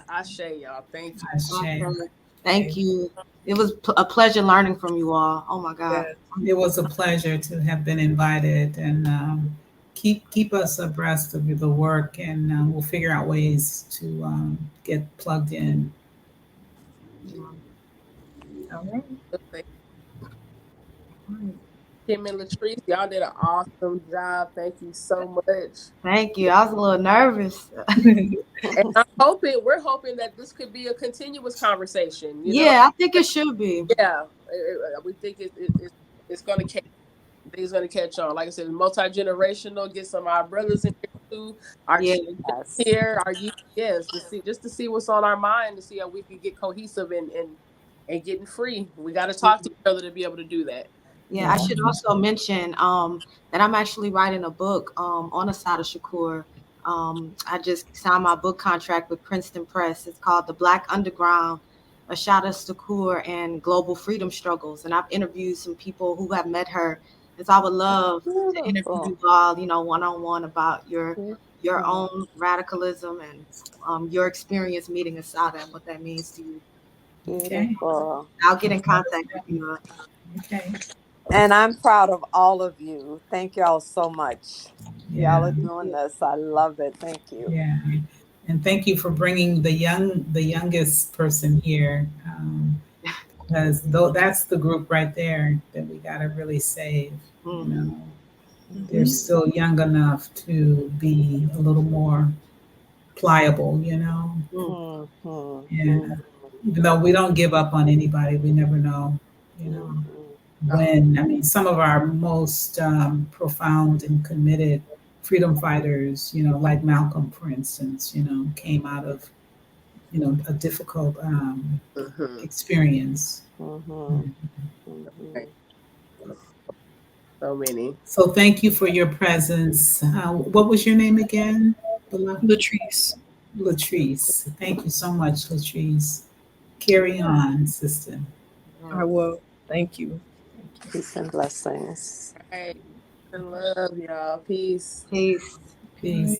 Speaker 4: I say, y'all. Thank you.
Speaker 5: Ashe.
Speaker 2: Okay. Thank you. It was a pleasure learning from you all. Oh my God.
Speaker 1: Yeah.
Speaker 5: It was a pleasure to have been invited, and keep us abreast of the work, and we'll figure out ways to get plugged in.
Speaker 2: Yeah.
Speaker 1: All right.
Speaker 4: Kim and Latrice, y'all did an awesome job. Thank you so much.
Speaker 2: Thank you. I was a little nervous.
Speaker 4: And we're hoping that this could be a continuous conversation.
Speaker 2: Yeah, I think it should be.
Speaker 4: Yeah, we think it's going to catch. It's going to catch on. Like I said, multi-generational. Get some of our brothers in here too. Our
Speaker 2: Yeah.
Speaker 4: children
Speaker 3: Yes.
Speaker 4: here. Our youth. Yes, to see what's on our mind, to see how we can get cohesive and getting free. We got to talk to each other to be able to do that.
Speaker 2: Yeah, I
Speaker 5: Yeah.
Speaker 2: should also mention that I'm actually writing a book on Assata Shakur. I just signed my book contract with Princeton Press. It's called The Black Underground, Assata Shakur and Global Freedom Struggles. And I've interviewed some people who have met her. And so I would love to interview you
Speaker 3: Beautiful.
Speaker 2: all, one-on-one about your
Speaker 3: Beautiful.
Speaker 2: own radicalism and your experience meeting Assata and what that means to you.
Speaker 5: Okay.
Speaker 3: Beautiful.
Speaker 2: I'll get in contact with you.
Speaker 5: Okay.
Speaker 3: And I'm proud of all of you. Thank y'all so much. Y'all
Speaker 5: Yeah.
Speaker 3: are doing this. I love it. Thank you.
Speaker 5: Yeah. And thank you for bringing the youngest person here, because though that's the group right there that we got to really save. You
Speaker 2: Mm,
Speaker 5: know, they're
Speaker 1: Mhm.
Speaker 5: still young enough to be a little more pliable. You know,
Speaker 2: mm,
Speaker 5: and even though we don't give up on anybody, we never know. You know, when I mean some of our most profound and committed freedom fighters, like Malcolm, for instance, came out of a difficult
Speaker 4: Mm-hmm.
Speaker 5: experience.
Speaker 3: Mm-hmm.
Speaker 4: Right.
Speaker 3: Mm-hmm.
Speaker 4: So many.
Speaker 5: So thank you for your presence. What was your name again?
Speaker 1: Latrice.
Speaker 5: Latrice. Thank you so much, Latrice. Carry on, sister.
Speaker 1: I
Speaker 2: yes.
Speaker 1: will. Thank you. Thank you.
Speaker 3: Peace and blessings.
Speaker 4: All right. And love, y'all. Peace.
Speaker 2: Peace.
Speaker 1: All right.
Speaker 5: Peace.